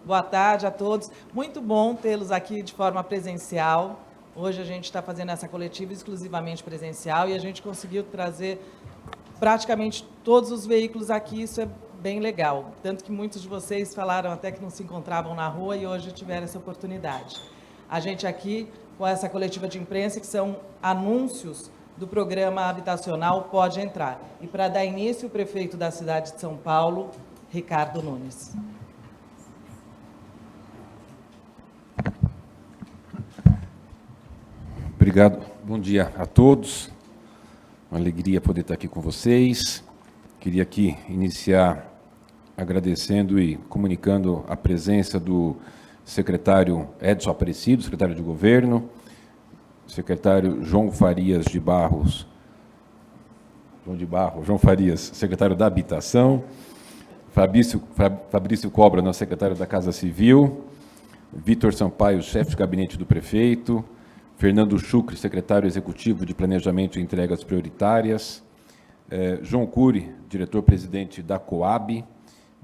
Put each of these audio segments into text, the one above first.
Boa tarde a todos. Muito bom tê-los aqui de forma presencial. Hoje a gente está fazendo essa coletiva exclusivamente presencial e a gente conseguiu trazer praticamente todos os veículos aqui, isso é bem legal. Tanto que muitos de vocês falaram até que não se encontravam na rua e hoje tiveram essa oportunidade. A gente aqui com essa coletiva de imprensa, que são anúncios do programa habitacional Pode Entrar. E para dar início, o prefeito da cidade de São Paulo, Ricardo Nunes. Obrigado. Bom dia a todos. Uma alegria poder estar aqui com vocês. Queria aqui iniciar agradecendo e comunicando a presença do secretário Edson Aparecido, secretário de Governo, secretário João Farias, secretário da Habitação, Fabrício Cobra, nosso secretário da Casa Civil, Vitor Sampaio, chefe de gabinete do prefeito, Fernando Chucre, secretário executivo de Planejamento e Entregas Prioritárias, João Cury, diretor-presidente da Coab,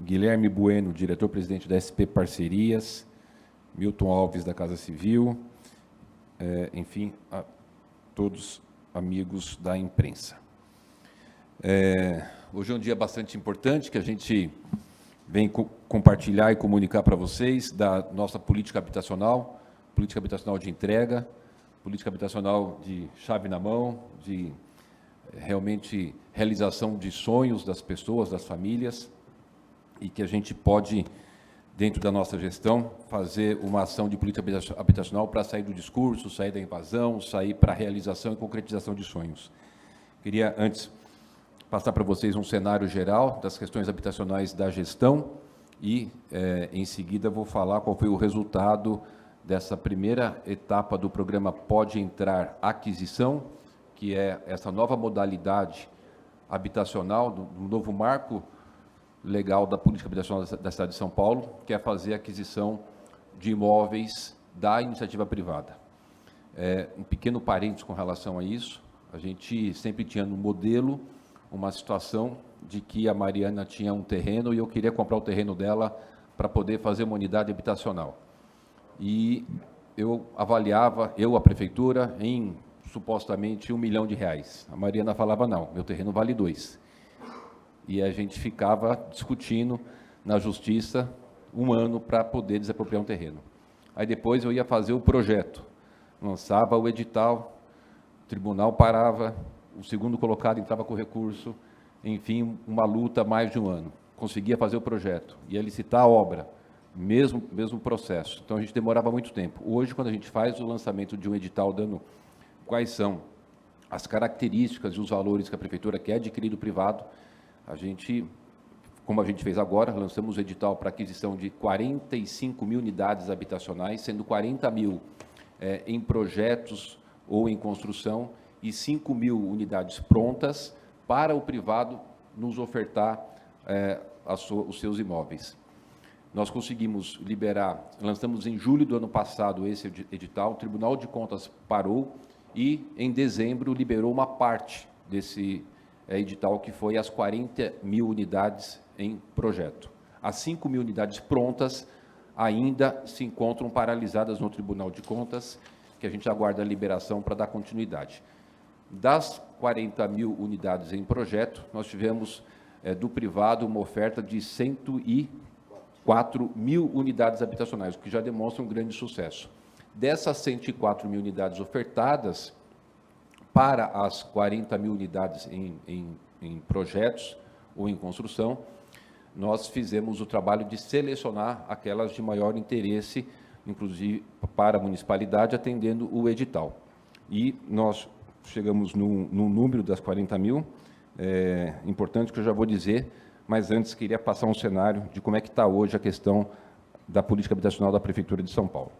Guilherme Bueno, diretor-presidente da SP Parcerias, Milton Alves, da Casa Civil, enfim, a todos amigos da imprensa. Hoje é um dia bastante importante que a gente vem compartilhar e comunicar para vocês da nossa política habitacional de entrega, política habitacional de chave na mão, de realmente realização de sonhos das pessoas, das famílias, e que a gente pode, dentro da nossa gestão, fazer uma ação de política habitacional para sair do discurso, sair da invasão, sair para a realização e concretização de sonhos. Queria, antes, passar para vocês um cenário geral das questões habitacionais da gestão e, em seguida, vou falar qual foi o resultado dessa primeira etapa do programa Pode Entrar Aquisição, que é essa nova modalidade habitacional, do novo marco legal da política habitacional da cidade de São Paulo, que é fazer a aquisição de imóveis da iniciativa privada. Um pequeno parênteses com relação a isso, a gente sempre tinha no modelo uma situação de que a Mariana tinha um terreno e eu queria comprar o terreno dela para poder fazer uma unidade habitacional. E eu avaliava, a prefeitura, em supostamente R$1 milhão. A Mariana falava, não, meu terreno vale 2. E a gente ficava discutindo na justiça um ano para poder desapropriar um terreno. Aí depois eu ia fazer o projeto, lançava o edital, o tribunal parava, o segundo colocado entrava com recurso, enfim, uma luta mais de um ano. Conseguia fazer o projeto, ia licitar a obra, mesmo processo. Então, a gente demorava muito tempo. Hoje, quando a gente faz o lançamento de um edital dando quais são as características e os valores que a prefeitura quer adquirir do privado, a gente, como a gente fez agora, lançamos o edital para aquisição de 45 mil unidades habitacionais, sendo 40 mil em projetos ou em construção e 5 mil unidades prontas para o privado nos ofertar os seus imóveis. Nós conseguimos liberar, lançamos em julho do ano passado esse edital, o Tribunal de Contas parou e, em dezembro, liberou uma parte desse edital, que foi as 40 mil unidades em projeto. As 5 mil unidades prontas ainda se encontram paralisadas no Tribunal de Contas, que a gente aguarda a liberação para dar continuidade. Das 40 mil unidades em projeto, nós tivemos do privado uma oferta de 104 mil unidades habitacionais, o que já demonstra um grande sucesso. Dessas 104 mil unidades ofertadas, para as 40 mil unidades em projetos ou em construção, nós fizemos o trabalho de selecionar aquelas de maior interesse, inclusive para a municipalidade, atendendo o edital. E nós chegamos no número das 40 mil, importante que eu já vou dizer, mas antes queria passar um cenário de como é que está hoje a questão da política habitacional da Prefeitura de São Paulo.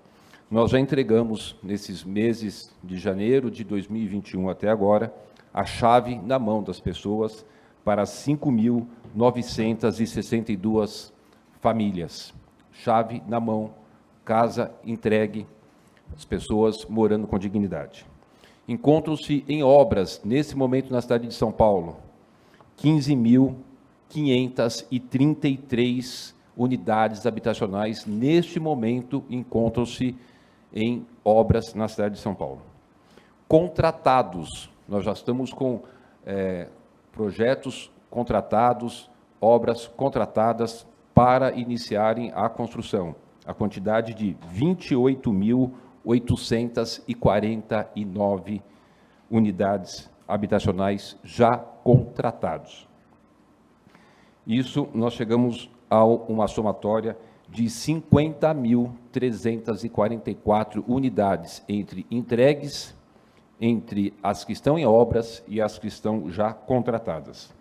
Nós já entregamos, nesses meses de janeiro de 2021 até agora, a chave na mão das pessoas para 5.962 famílias. Chave na mão, casa entregue, as pessoas morando com dignidade. Encontram-se em obras, nesse momento, na cidade de São Paulo, 15.533 unidades habitacionais, neste momento, encontram-se em obras na cidade de São Paulo. Contratados, nós já estamos com projetos contratados, obras contratadas para iniciarem a construção, a quantidade de 28.849 unidades habitacionais já contratados. Isso, nós chegamos a uma somatória de 50.344 unidades entre entregues, entre as que estão em obras e as que estão já contratadas.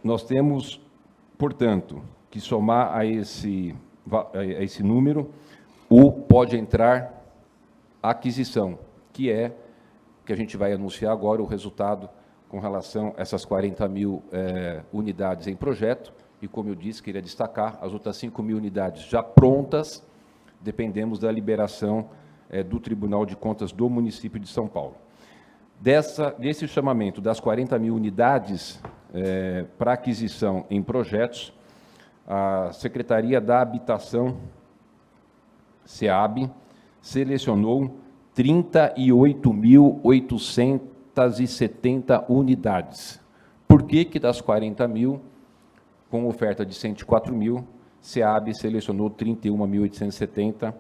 Nós temos, portanto, que somar a esse número o pode entrar aquisição, que é que a gente vai anunciar agora o resultado com relação a essas 40.000 unidades em projeto, e como eu disse, queria destacar, as outras 5.000 unidades já prontas, dependemos da liberação do Tribunal de Contas do município de São Paulo. Desse chamamento das 40.000 unidades para aquisição em projetos, a Secretaria da Habitação, SEAB, selecionou 38.870 unidades. Por que das 40.000, com oferta de 104.000, SEAB selecionou 31.870,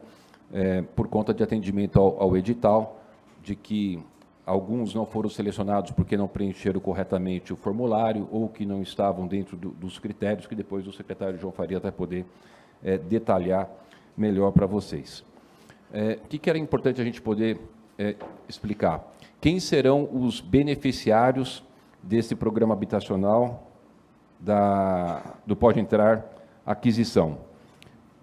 por conta de atendimento ao edital, de que alguns não foram selecionados porque não preencheram corretamente o formulário ou que não estavam dentro dos critérios, que depois o secretário João Faria vai poder detalhar melhor para vocês. O que era importante a gente poder explicar? Quem serão os beneficiários desse programa habitacional do Pode Entrar Aquisição?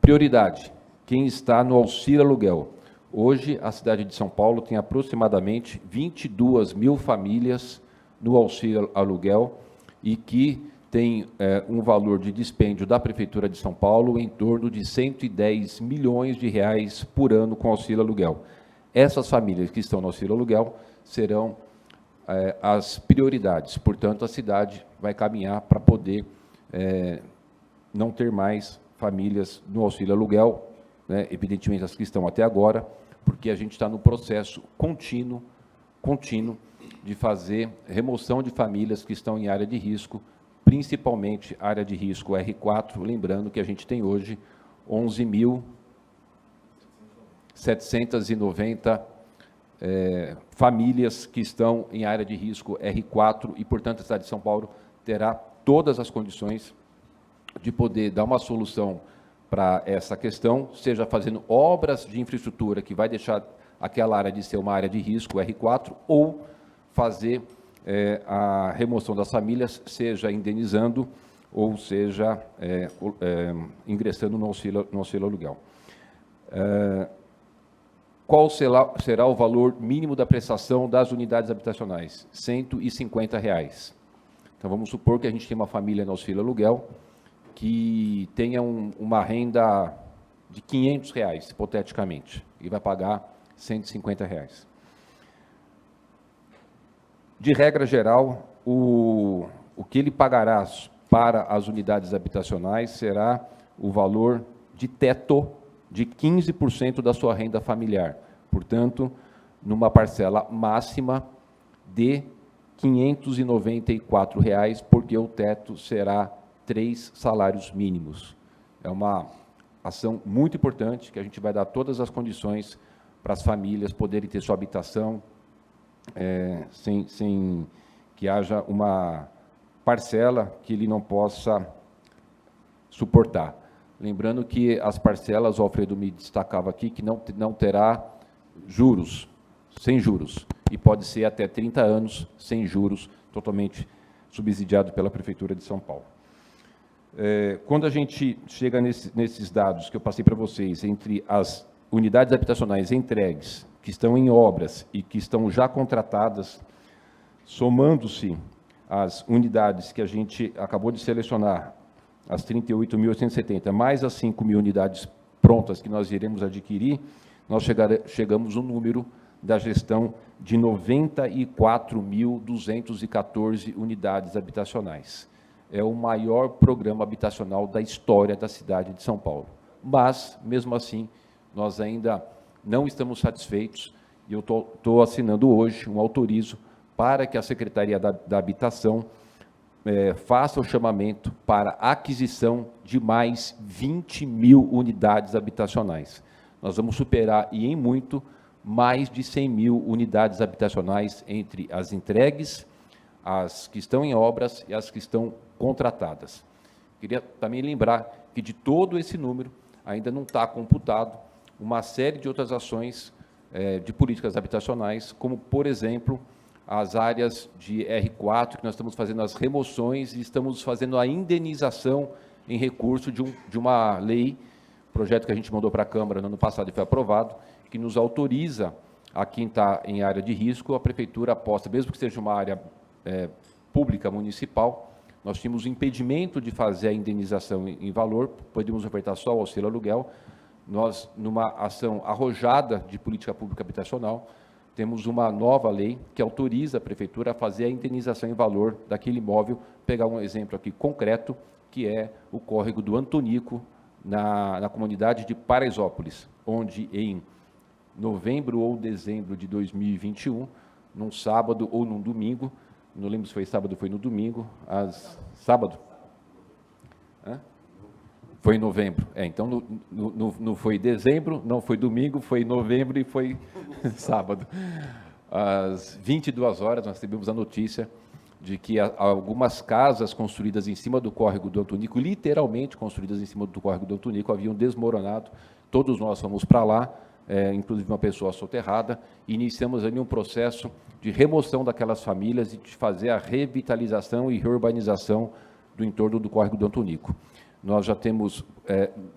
Prioridade, quem está no auxílio aluguel. Hoje, a cidade de São Paulo tem aproximadamente 22.000 famílias no auxílio aluguel e que tem um valor de dispêndio da Prefeitura de São Paulo em torno de 110 milhões de reais por ano com auxílio aluguel. Essas famílias que estão no auxílio aluguel serão as prioridades, portanto, a cidade vai caminhar para poder não ter mais famílias no auxílio aluguel, né, evidentemente as que estão até agora, porque a gente está no processo contínuo de fazer remoção de famílias que estão em área de risco, principalmente área de risco R4, lembrando que a gente tem hoje 11.790 famílias que estão em área de risco R4 e, portanto, a cidade de São Paulo terá todas as condições de poder dar uma solução para essa questão, seja fazendo obras de infraestrutura que vai deixar aquela área de ser uma área de risco R4, ou fazer a remoção das famílias, seja indenizando, ou seja ingressando no auxílio aluguel. Qual será o valor mínimo da prestação das unidades habitacionais? R$ 150. Então, vamos supor que a gente tem uma família no auxílio aluguel que tenha uma renda de R$ 500, hipoteticamente, e vai pagar R$ 150. De regra geral, o que ele pagará para as unidades habitacionais será o valor de teto de 15% da sua renda familiar. Portanto, numa parcela máxima de R$ 594, porque o teto será 3 salários mínimos. É uma ação muito importante, que a gente vai dar todas as condições para as famílias poderem ter sua habitação, sem que haja uma parcela que ele não possa suportar. Lembrando que as parcelas, o Alfredo me destacava aqui, que não terá juros, sem juros, e pode ser até 30 anos sem juros, totalmente subsidiado pela Prefeitura de São Paulo. Quando a gente chega nesses dados que eu passei para vocês, entre as unidades habitacionais entregues, que estão em obras e que estão já contratadas, somando-se as unidades que a gente acabou de selecionar, as 38.870, mais as 5.000 unidades prontas que nós iremos adquirir, nós chegamos ao número da gestão de 94.214 unidades habitacionais. é o maior programa habitacional da história da cidade de São Paulo. Mas, mesmo assim, nós ainda não estamos satisfeitos e eu estou assinando hoje um autorizo para que a Secretaria da Habitação faça o chamamento para aquisição de mais 20 mil unidades habitacionais. Nós vamos superar, e em muito, mais de 100 mil unidades habitacionais entre as entregues, as que estão em obras e as que estão contratadas. Queria também lembrar que de todo esse número ainda não está computado uma série de outras ações de políticas habitacionais, como, por exemplo, as áreas de R4, que nós estamos fazendo as remoções e estamos fazendo a indenização em recurso de uma lei, projeto que a gente mandou para a Câmara no ano passado e foi aprovado, que nos autoriza a quem está em área de risco, a Prefeitura aposta, mesmo que seja uma área pública municipal, nós tínhamos o impedimento de fazer a indenização em valor, podíamos ofertar só o auxílio aluguel. Nós, numa ação arrojada de política pública habitacional, temos uma nova lei que autoriza a Prefeitura a fazer a indenização em valor daquele imóvel. Vou pegar um exemplo aqui concreto, que é o córrego do Antonico, na comunidade de Paraisópolis, onde em novembro ou dezembro de 2021, num sábado ou num domingo, não lembro se foi sábado ou foi no domingo, sábado? Foi em novembro. Então, não foi dezembro, não foi domingo, foi novembro e foi sábado. Às 22 horas, nós recebemos a notícia de que algumas casas construídas em cima do córrego do Antonico, literalmente construídas em cima do córrego do Antonico, haviam desmoronado. Todos nós fomos para lá, inclusive uma pessoa soterrada, e iniciamos ali um processo de remoção daquelas famílias e de fazer a revitalização e reurbanização do entorno do córrego do Antonico. Nós já temos,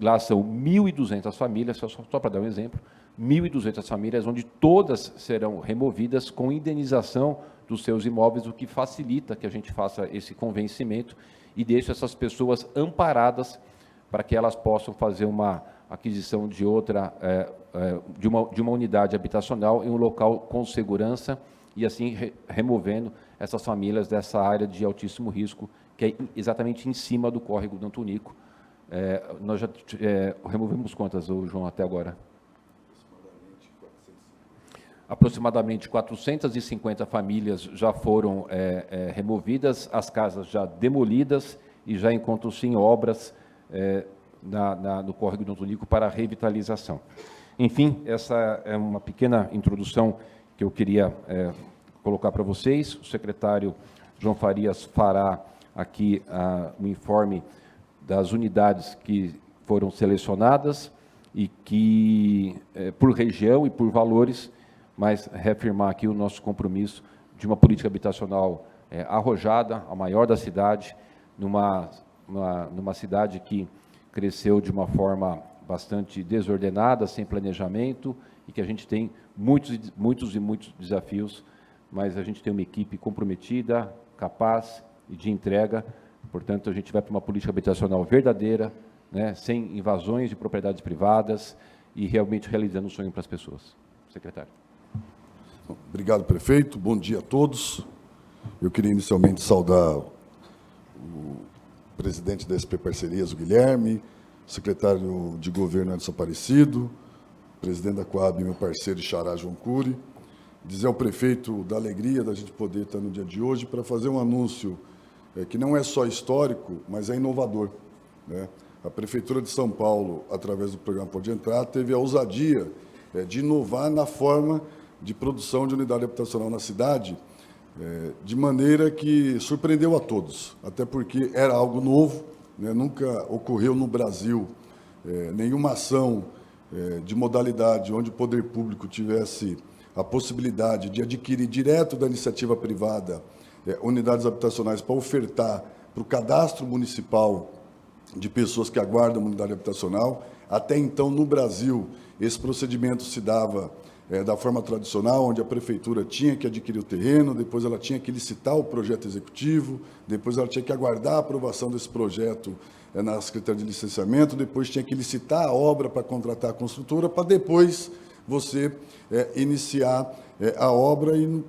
lá são 1.200 famílias, só para dar um exemplo, 1.200 famílias, onde todas serão removidas com indenização dos seus imóveis, o que facilita que a gente faça esse convencimento e deixe essas pessoas amparadas para que elas possam fazer uma aquisição de outra, de uma unidade habitacional em um local com segurança e assim removendo essas famílias dessa área de altíssimo risco, que é exatamente em cima do córrego do Antonico. Nós já removemos quantas, João, até agora? Aproximadamente 450 famílias já foram removidas, as casas já demolidas e já encontram-se em obras no córrego do Antonico para revitalização. Enfim, essa é uma pequena introdução que eu queria colocar para vocês. O secretário João Farias fará aqui um informe das unidades que foram selecionadas e que, por região e por valores, mas reafirmar aqui o nosso compromisso de uma política habitacional arrojada, a maior da cidade, numa cidade que cresceu de uma forma bastante desordenada, sem planejamento, e que a gente tem muitos desafios, mas a gente tem uma equipe comprometida, capaz e de entrega. Portanto, a gente vai para uma política habitacional verdadeira, né, sem invasões de propriedades privadas e realmente realizando o sonho para as pessoas. Secretário. Obrigado, prefeito. Bom dia a todos. Eu queria inicialmente saudar o presidente da SP Parcerias, o Guilherme, secretário de Governo, Edson Aparecido, presidente da Coab, meu parceiro e xará, João Cury, dizer ao prefeito da alegria da gente poder estar no dia de hoje para fazer um anúncio que não é só histórico, mas é inovador, né? A Prefeitura de São Paulo, através do programa Pode Entrar, teve a ousadia de inovar na forma de produção de unidade habitacional na cidade, de maneira que surpreendeu a todos, até porque era algo novo, né? Nunca ocorreu no Brasil nenhuma ação de modalidade onde o poder público tivesse a possibilidade de adquirir direto da iniciativa privada unidades habitacionais para ofertar para o cadastro municipal de pessoas que aguardam uma unidade habitacional. Até então, no Brasil, esse procedimento se dava da forma tradicional, onde a prefeitura tinha que adquirir o terreno, depois ela tinha que licitar o projeto executivo, depois ela tinha que aguardar a aprovação desse projeto na Secretaria de Licenciamento, depois tinha que licitar a obra para contratar a construtora, para depois você iniciar a obra e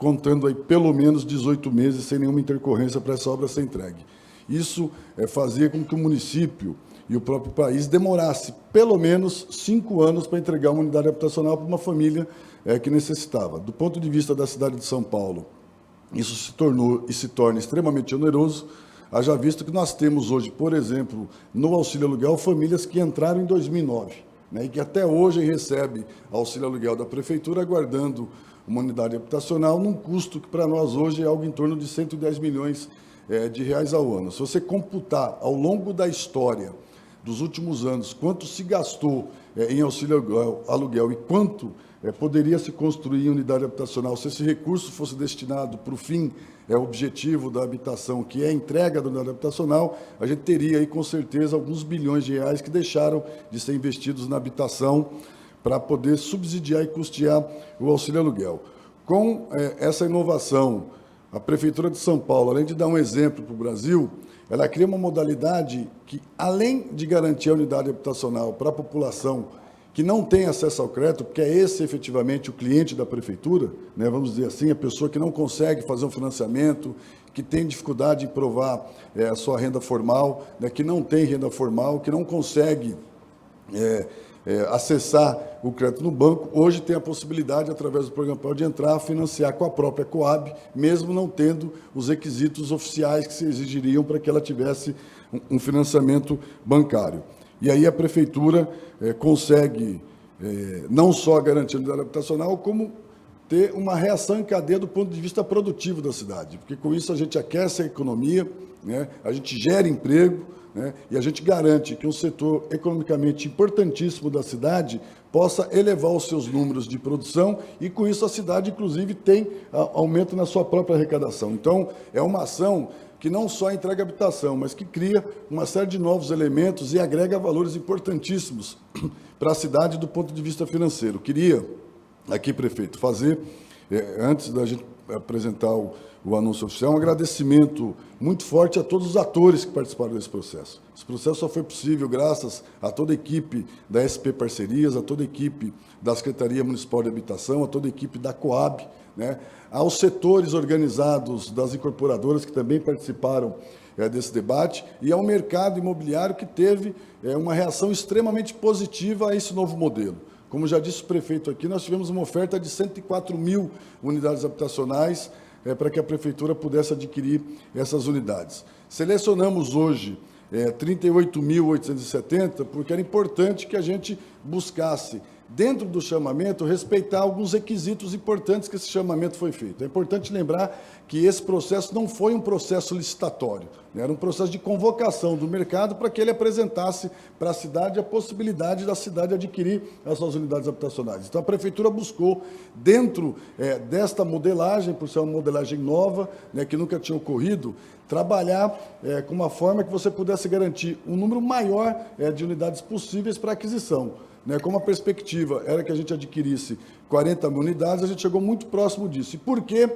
contando aí pelo menos 18 meses sem nenhuma intercorrência para essa obra ser entregue. Isso fazia com que o município e o próprio país demorasse pelo menos 5 anos para entregar uma unidade habitacional para uma família que necessitava. Do ponto de vista da cidade de São Paulo, isso se tornou e se torna extremamente oneroso, haja visto que nós temos hoje, por exemplo, no auxílio aluguel, famílias que entraram em 2009, né, e que até hoje recebem auxílio aluguel da prefeitura, aguardando uma unidade habitacional, num custo que para nós hoje é algo em torno de 110 milhões de reais ao ano. Se você computar ao longo da história dos últimos anos quanto se gastou em auxílio aluguel e quanto poderia se construir em unidade habitacional se esse recurso fosse destinado para o fim objetivo da habitação, que é a entrega da unidade habitacional, a gente teria aí com certeza alguns bilhões de reais que deixaram de ser investidos na habitação para poder subsidiar e custear o auxílio aluguel. Com essa inovação, a Prefeitura de São Paulo, além de dar um exemplo para o Brasil, ela cria uma modalidade que, além de garantir a unidade habitacional para a população que não tem acesso ao crédito, porque é esse efetivamente o cliente da prefeitura, né, vamos dizer assim, a pessoa que não consegue fazer um financiamento, que tem dificuldade em provar a sua renda formal, né, que não tem renda formal, que não consegue acessar o crédito no banco, hoje tem a possibilidade, através do Programa PAL, de entrar a financiar com a própria Coab, mesmo não tendo os requisitos oficiais que se exigiriam para que ela tivesse um financiamento bancário. E aí a Prefeitura consegue não só garantir a unidade habitacional, como ter uma reação em cadeia do ponto de vista produtivo da cidade, porque com isso a gente aquece a economia, né, a gente gera emprego, né, e a gente garante que um setor economicamente importantíssimo da cidade possa elevar os seus números de produção e, com isso, a cidade, inclusive, tem aumento na sua própria arrecadação. Então, é uma ação que não só entrega habitação, mas que cria uma série de novos elementos e agrega valores importantíssimos para a cidade do ponto de vista financeiro. Queria, aqui, prefeito, fazer, antes da gente apresentar o anúncio oficial, um agradecimento muito forte a todos os atores que participaram desse processo. Esse processo só foi possível graças a toda a equipe da SP Parcerias, a toda a equipe da Secretaria Municipal de Habitação, a toda a equipe da Coab, né, aos setores organizados das incorporadoras que também participaram desse debate e ao mercado imobiliário que teve uma reação extremamente positiva a esse novo modelo. Como já disse o prefeito aqui, nós tivemos uma oferta de 104 mil unidades habitacionais para que a prefeitura pudesse adquirir essas unidades. Selecionamos hoje 38.870, porque era importante que a gente buscasse, dentro do chamamento, respeitar alguns requisitos importantes que esse chamamento foi feito. É importante lembrar que esse processo não foi um processo licitatório, né? Era um processo de convocação do mercado para que ele apresentasse para a cidade a possibilidade da cidade adquirir as suas unidades habitacionais. Então, a Prefeitura buscou, dentro desta modelagem, por ser uma modelagem nova, né, que nunca tinha ocorrido, trabalhar com uma forma que você pudesse garantir um número maior de unidades possíveis para aquisição. Como a perspectiva era que a gente adquirisse 40 mil unidades, a gente chegou muito próximo disso. E por que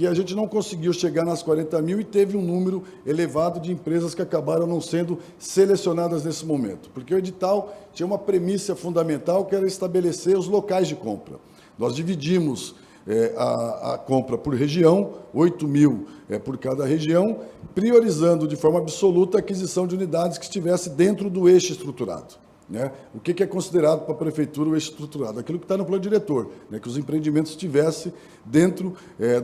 a gente não conseguiu chegar nas 40 mil e teve um número elevado de empresas que acabaram não sendo selecionadas nesse momento? Porque o edital tinha uma premissa fundamental, que era estabelecer os locais de compra. Nós dividimos a compra por região, 8 mil por cada região, priorizando de forma absoluta a aquisição de unidades que estivesse dentro do eixo estruturado. Né? O que é considerado para a prefeitura o eixo estruturado? Aquilo que está no plano diretor, né? Que os empreendimentos estivessem dentro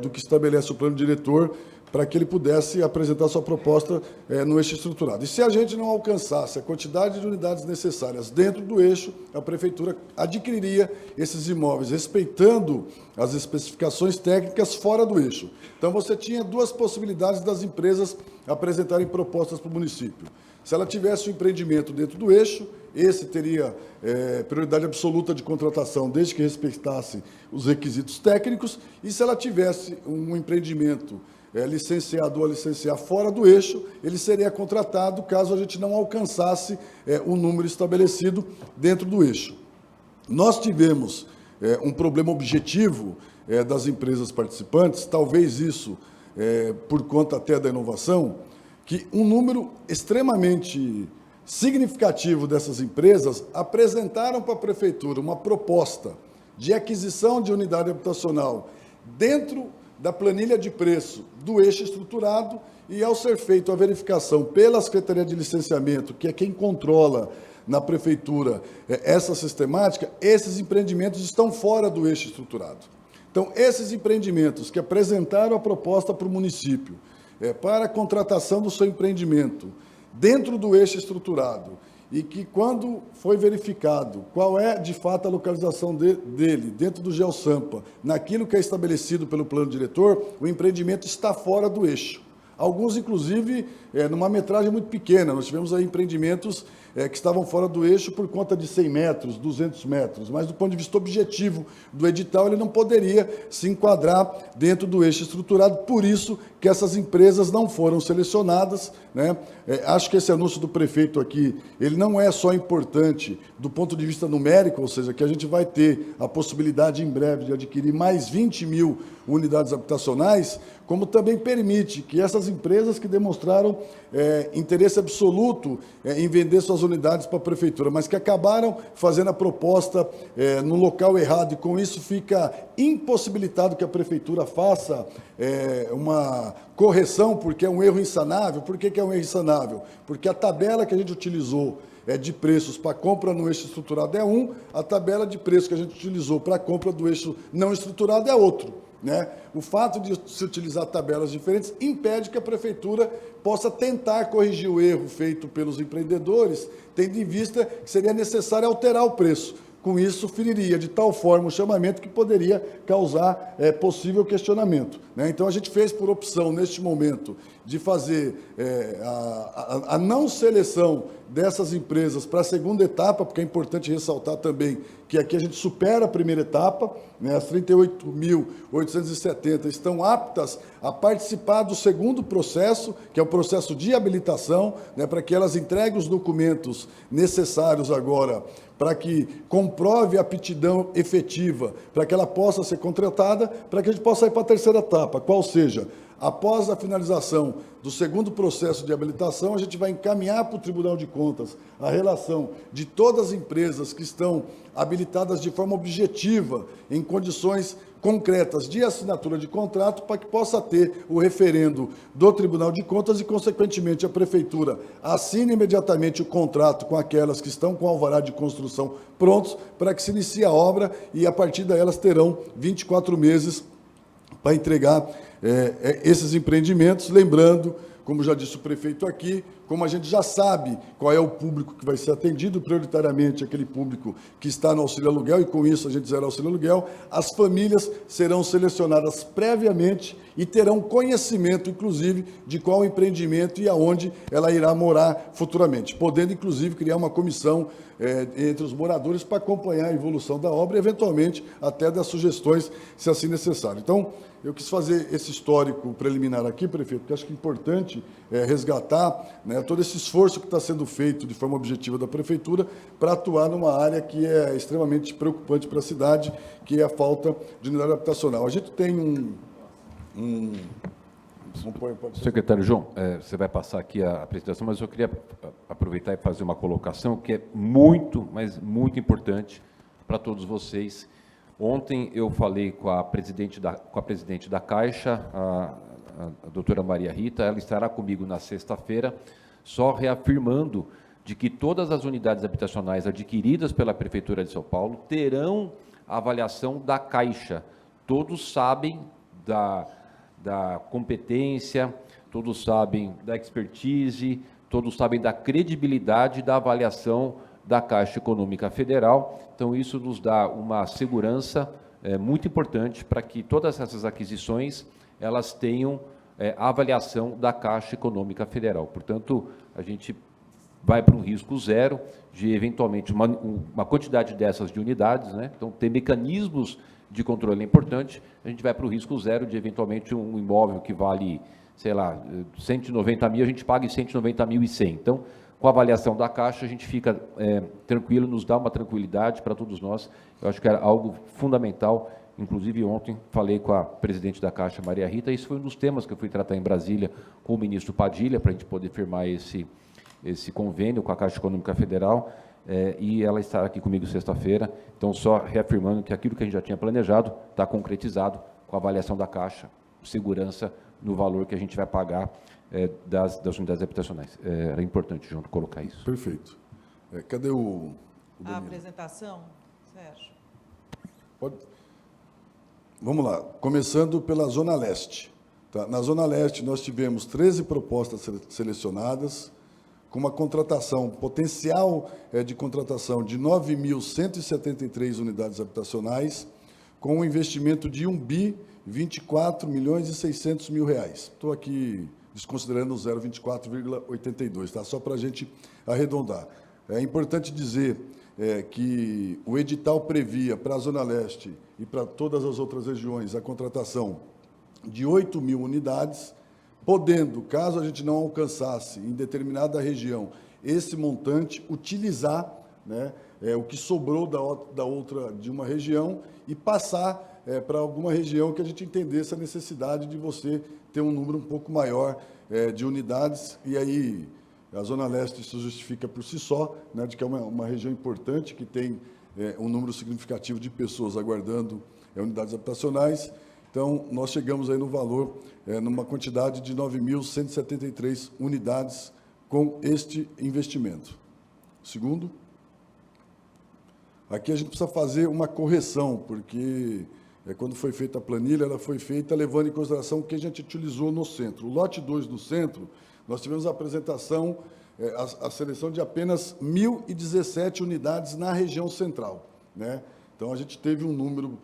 do que estabelece o plano diretor para que ele pudesse apresentar sua proposta no eixo estruturado. E se a gente não alcançasse a quantidade de unidades necessárias dentro do eixo, a prefeitura adquiriria esses imóveis, respeitando as especificações técnicas fora do eixo. Então, você tinha duas possibilidades das empresas apresentarem propostas para o município. Se ela tivesse um empreendimento dentro do eixo, esse teria prioridade absoluta de contratação, desde que respeitasse os requisitos técnicos, e se ela tivesse um empreendimento licenciado ou a licenciar fora do eixo, ele seria contratado caso a gente não alcançasse o número estabelecido dentro do eixo. Nós tivemos um problema objetivo das empresas participantes, talvez isso por conta até da inovação, que um número extremamente significativo dessas empresas apresentaram para a prefeitura uma proposta de aquisição de unidade habitacional dentro da planilha de preço do eixo estruturado e, ao ser feita a verificação pela Secretaria de Licenciamento, que é quem controla na Prefeitura essa sistemática, esses empreendimentos estão fora do eixo estruturado. Então, esses empreendimentos que apresentaram a proposta para o município para a contratação do seu empreendimento dentro do eixo estruturado e que, quando foi verificado qual é, de fato, a localização dele dentro do GeoSampa, naquilo que é estabelecido pelo plano diretor, o empreendimento está fora do eixo. Alguns, inclusive, numa metragem muito pequena. Nós tivemos aí empreendimentos que estavam fora do eixo por conta de 100 metros, 200 metros, mas do ponto de vista objetivo do edital, ele não poderia se enquadrar dentro do eixo estruturado, por isso que essas empresas não foram selecionadas, né? Acho que esse anúncio do prefeito aqui, ele não é só importante do ponto de vista numérico, ou seja, que a gente vai ter a possibilidade em breve de adquirir mais 20 mil unidades habitacionais, como também permite que essas empresas que demonstraram interesse absoluto em vender suas unidades para a prefeitura, mas que acabaram fazendo a proposta no local errado, e com isso fica impossibilitado que a prefeitura faça uma correção, porque é um erro insanável. Por que é um erro insanável? Porque a tabela que a gente utilizou de preços para compra no eixo estruturado é a tabela de preços que a gente utilizou para a compra do eixo não estruturado é outro. Né? O fato de se utilizar tabelas diferentes impede que a prefeitura possa tentar corrigir o erro feito pelos empreendedores, tendo em vista que seria necessário alterar o preço. Com isso, feriria de tal forma o chamamento que poderia causar possível questionamento, né? Então, a gente fez por opção, neste momento, de fazer a não seleção dessas empresas para a segunda etapa, porque é importante ressaltar também que aqui a gente supera a primeira etapa, né? As 38.870 estão aptas a participar do segundo processo, que é o processo de habilitação, né? Para que elas entreguem os documentos necessários agora para que comprove a aptidão efetiva, para que ela possa ser contratada, para que a gente possa ir para a terceira etapa, qual seja, após a finalização do segundo processo de habilitação, a gente vai encaminhar para o Tribunal de Contas a relação de todas as empresas que estão habilitadas de forma objetiva, em condições concretas de assinatura de contrato, para que possa ter o referendo do Tribunal de Contas e, consequentemente, a Prefeitura assine imediatamente o contrato com aquelas que estão com o alvará de construção prontos, para que se inicie a obra e, a partir daí, elas terão 24 meses para entregar esses empreendimentos, lembrando, como já disse o prefeito aqui, como a gente já sabe qual é o público que vai ser atendido, prioritariamente aquele público que está no auxílio aluguel, e com isso a gente zera o auxílio aluguel, as famílias serão selecionadas previamente e terão conhecimento, inclusive, de qual empreendimento e aonde ela irá morar futuramente, podendo, inclusive, criar uma comissão entre os moradores para acompanhar a evolução da obra e, eventualmente, até dar sugestões, se assim necessário. Então, eu quis fazer esse histórico preliminar aqui, prefeito, porque acho que é importante resgatar, né, todo esse esforço que está sendo feito de forma objetiva da prefeitura para atuar numa área que é extremamente preocupante para a cidade, que é a falta de unidade habitacional. A gente tem Secretário João, você vai passar aqui a apresentação, mas eu queria aproveitar e fazer uma colocação que é muito, mas muito importante para todos vocês. Ontem eu falei com a presidente da Caixa, a doutora Maria Rita, ela estará comigo na sexta-feira, só reafirmando de que todas as unidades habitacionais adquiridas pela Prefeitura de São Paulo terão a avaliação da Caixa. Todos sabem da competência, todos sabem da expertise, todos sabem da credibilidade da avaliação da Caixa Econômica Federal. Então, isso nos dá uma segurança muito importante para que todas essas aquisições elas tenham a avaliação da Caixa Econômica Federal. Portanto, a gente vai para um risco zero de, eventualmente, uma quantidade dessas de unidades, né? Então, ter mecanismos de controle é importante. A gente vai para o risco zero de, eventualmente, um imóvel que vale, sei lá, 190 mil, a gente paga em 190.100. Então, com a avaliação da Caixa, a gente fica tranquilo, nos dá uma tranquilidade para todos nós. Eu acho que era algo fundamental. Inclusive, ontem falei com a presidente da Caixa, Maria Rita, e isso foi um dos temas que eu fui tratar em Brasília com o ministro Padilha, para a gente poder firmar esse convênio com a Caixa Econômica Federal, e ela estará aqui comigo sexta-feira. Então, só reafirmando que aquilo que a gente já tinha planejado está concretizado com a avaliação da Caixa, segurança no valor que a gente vai pagar das unidades habitacionais. Era importante, João, colocar isso. Perfeito. Cadê o A Danilo? apresentação, Sérgio? Pode? Vamos lá, começando pela Zona Leste. Tá? Na Zona Leste, nós tivemos 13 propostas selecionadas, com uma contratação, potencial de contratação de 9.173 unidades habitacionais, com um investimento de 1.024.600.000 reais. Estou aqui desconsiderando o 0,24,82, tá? Só para a gente arredondar. É importante dizer que o edital previa para a Zona Leste e para todas as outras regiões a contratação de 8.000 unidades, podendo, caso a gente não alcançasse em determinada região esse montante, utilizar, né, o que sobrou de uma região e passar para alguma região que a gente entendesse a necessidade de você ter um número um pouco maior de unidades, e aí a Zona Leste isso justifica por si só, né, de que é uma região importante, que tem um número significativo de pessoas aguardando unidades habitacionais. Então, nós chegamos aí no valor, numa quantidade de 9.173 unidades com este investimento. Segundo, aqui a gente precisa fazer uma correção, porque quando foi feita a planilha, ela foi feita levando em consideração o que a gente utilizou no centro. O lote 2 do centro, nós tivemos a apresentação, a seleção de apenas 1.017 unidades na região central, né? Então, a gente teve um número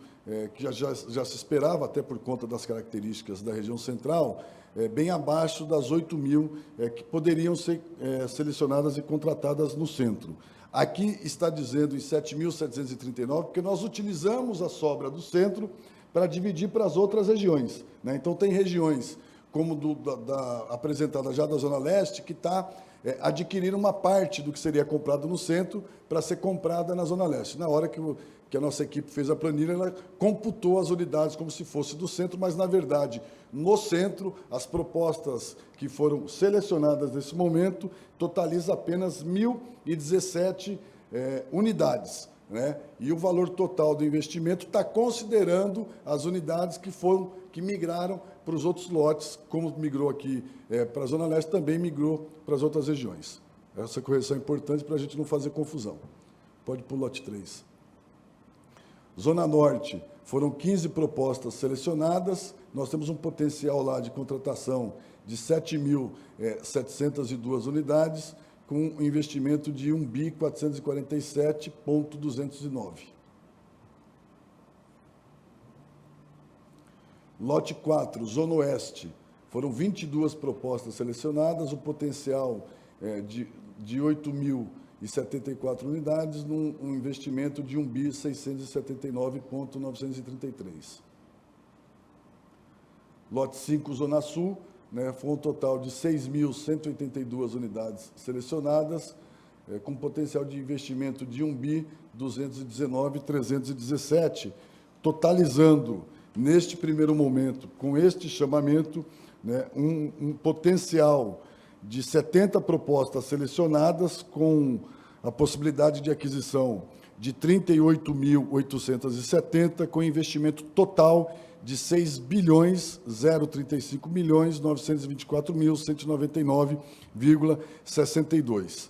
que já se esperava, até por conta das características da região central, bem abaixo das 8.000 que poderiam ser selecionadas e contratadas no centro. Aqui está dizendo em 7.739, porque nós utilizamos a sobra do centro para dividir para as outras regiões, né? Então, tem regiões, como apresentada já da Zona Leste, que está adquirindo uma parte do que seria comprado no centro para ser comprada na Zona Leste. Na hora que a nossa equipe fez a planilha, ela computou as unidades como se fosse do centro, mas, na verdade, no centro, as propostas que foram selecionadas nesse momento totalizam apenas 1.017 unidades, né? E o valor total do investimento está considerando as unidades que migraram para os outros lotes, como migrou aqui para a Zona Leste, também migrou para as outras regiões. Essa correção é importante para a gente não fazer confusão. Pode ir para o lote 3. Zona Norte, foram 15 propostas selecionadas, nós temos um potencial lá de contratação de 7.702 unidades, com um investimento de 1.447.209. Lote 4, Zona Oeste, foram 22 propostas selecionadas, o potencial de 8.074 unidades, num investimento de 1.679.933. Lote 5, Zona Sul, né, foi um total de 6.182 unidades selecionadas, com potencial de investimento de 1.219.317, totalizando, neste primeiro momento, com este chamamento, né, um potencial de 70 propostas selecionadas, com a possibilidade de aquisição de 38.870, com investimento total de 6.035.924.199,62.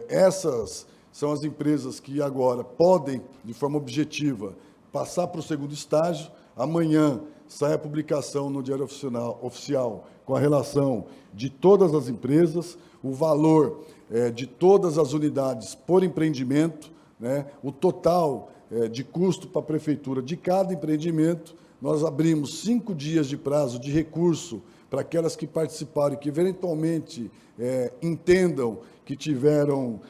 Essas são as empresas que agora podem, de forma objetiva, passar para o segundo estágio. Amanhã sai a publicação no Diário Oficial com a relação de todas as empresas, o valor de todas as unidades por empreendimento, né, o total de custo para a prefeitura de cada empreendimento. Nós abrimos 5 dias de prazo de recurso para aquelas que participaram e que, eventualmente, entendam que tiveram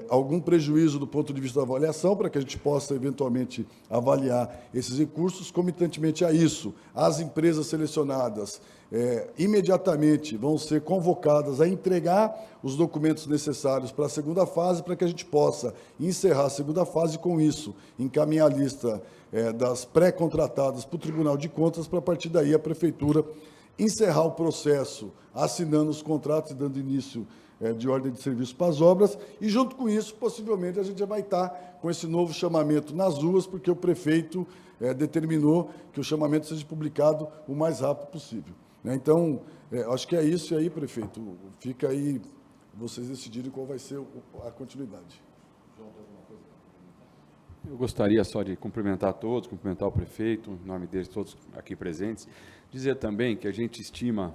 algum prejuízo do ponto de vista da avaliação, para que a gente possa, eventualmente, avaliar esses recursos. Comitantemente a isso, as empresas selecionadas imediatamente vão ser convocadas a entregar os documentos necessários para a segunda fase, para que a gente possa encerrar a segunda fase e, com isso, encaminhar a lista das pré-contratadas para o Tribunal de Contas, para, a partir daí, a Prefeitura encerrar o processo, assinando os contratos e dando início de ordem de serviço para as obras, e junto com isso, possivelmente, a gente já vai estar com esse novo chamamento nas ruas, porque o prefeito determinou que o chamamento seja publicado o mais rápido possível. Então, acho que é isso, e aí, prefeito, fica aí vocês decidirem qual vai ser a continuidade. Eu gostaria só de cumprimentar todos, cumprimentar o prefeito, em nome deles, todos aqui presentes, dizer também que a gente estima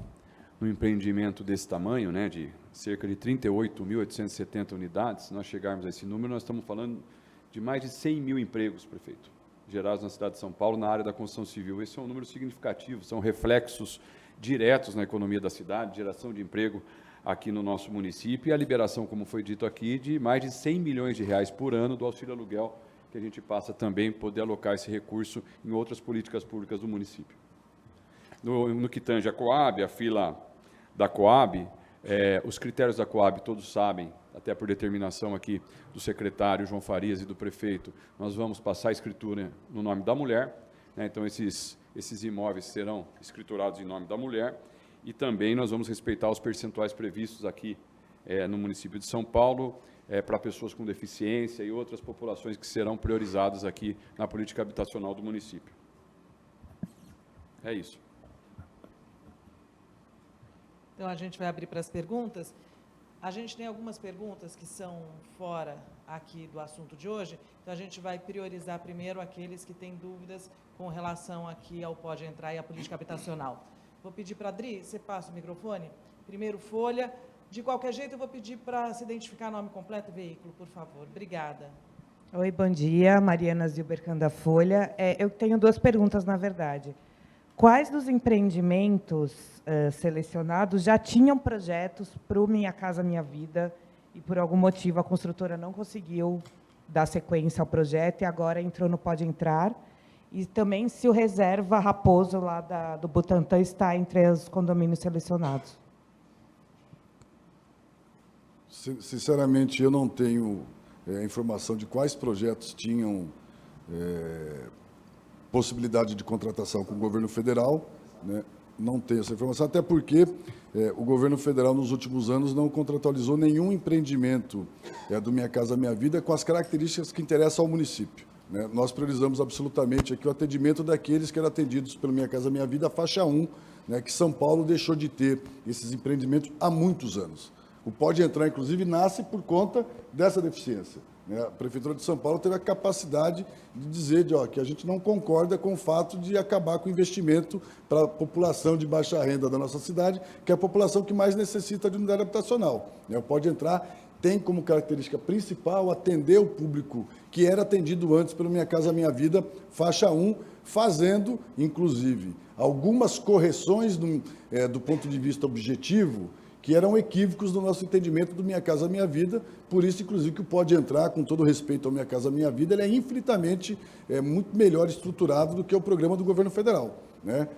um empreendimento desse tamanho, né, de cerca de 38.870 unidades, se nós chegarmos a esse número, nós estamos falando de mais de 100 mil empregos, prefeito, gerados na cidade de São Paulo, na área da construção civil. Esse é um número significativo, são reflexos diretos na economia da cidade, geração de emprego aqui no nosso município, e a liberação, como foi dito aqui, de mais de 100 milhões de reais por ano do auxílio aluguel, que a gente passa também a poder alocar esse recurso em outras políticas públicas do município. No que tange a Coab, a fila da Coab, os critérios da Coab todos sabem, até por determinação aqui do secretário João Farias e do prefeito, nós vamos passar a escritura no nome da mulher, né? Então esses imóveis serão escriturados em nome da mulher, e também nós vamos respeitar os percentuais previstos aqui no município de São Paulo, para pessoas com deficiência e outras populações que serão priorizadas aqui na política habitacional do município. É isso. Então, a gente vai abrir para as perguntas. A gente tem algumas perguntas que são fora aqui do assunto de hoje, então a gente vai priorizar primeiro aqueles que têm dúvidas com relação aqui ao Pode Entrar e à política habitacional. Vou pedir para a Adri, você passa o microfone. Primeiro, Folha. De qualquer jeito, eu vou pedir para se identificar nome completo e veículo, por favor. Obrigada. Oi, bom dia. Mariana Zilbercan da Folha. Eu tenho duas perguntas, na verdade. Quais dos empreendimentos selecionados já tinham projetos para o Minha Casa Minha Vida e, por algum motivo, a construtora não conseguiu dar sequência ao projeto e agora entrou no Pode Entrar? E também se o Reserva Raposo, lá do Butantã, está entre os condomínios selecionados. Sinceramente, eu não tenho informação de quais projetos tinham possibilidade de contratação com o governo federal, né? Não tenho essa informação, até porque o governo federal, nos últimos anos, não contratualizou nenhum empreendimento do Minha Casa Minha Vida com as características que interessam ao município, né? Nós priorizamos absolutamente aqui o atendimento daqueles que eram atendidos pelo Minha Casa Minha Vida, faixa 1, né, que São Paulo deixou de ter esses empreendimentos há muitos anos. O Pode Entrar, inclusive, nasce por conta dessa deficiência, né? A Prefeitura de São Paulo teve a capacidade de dizer que a gente não concorda com o fato de acabar com o investimento para a população de baixa renda da nossa cidade, que é a população que mais necessita de unidade habitacional, né? O Pode Entrar tem como característica principal atender o público que era atendido antes pelo Minha Casa Minha Vida, faixa 1, fazendo, inclusive, algumas correções do ponto de vista objetivo, que eram equívocos do nosso entendimento do Minha Casa Minha Vida, por isso, inclusive, que o Pode Entrar, com todo respeito ao Minha Casa Minha Vida, ele é infinitamente muito melhor estruturado do que o programa do governo federal, né?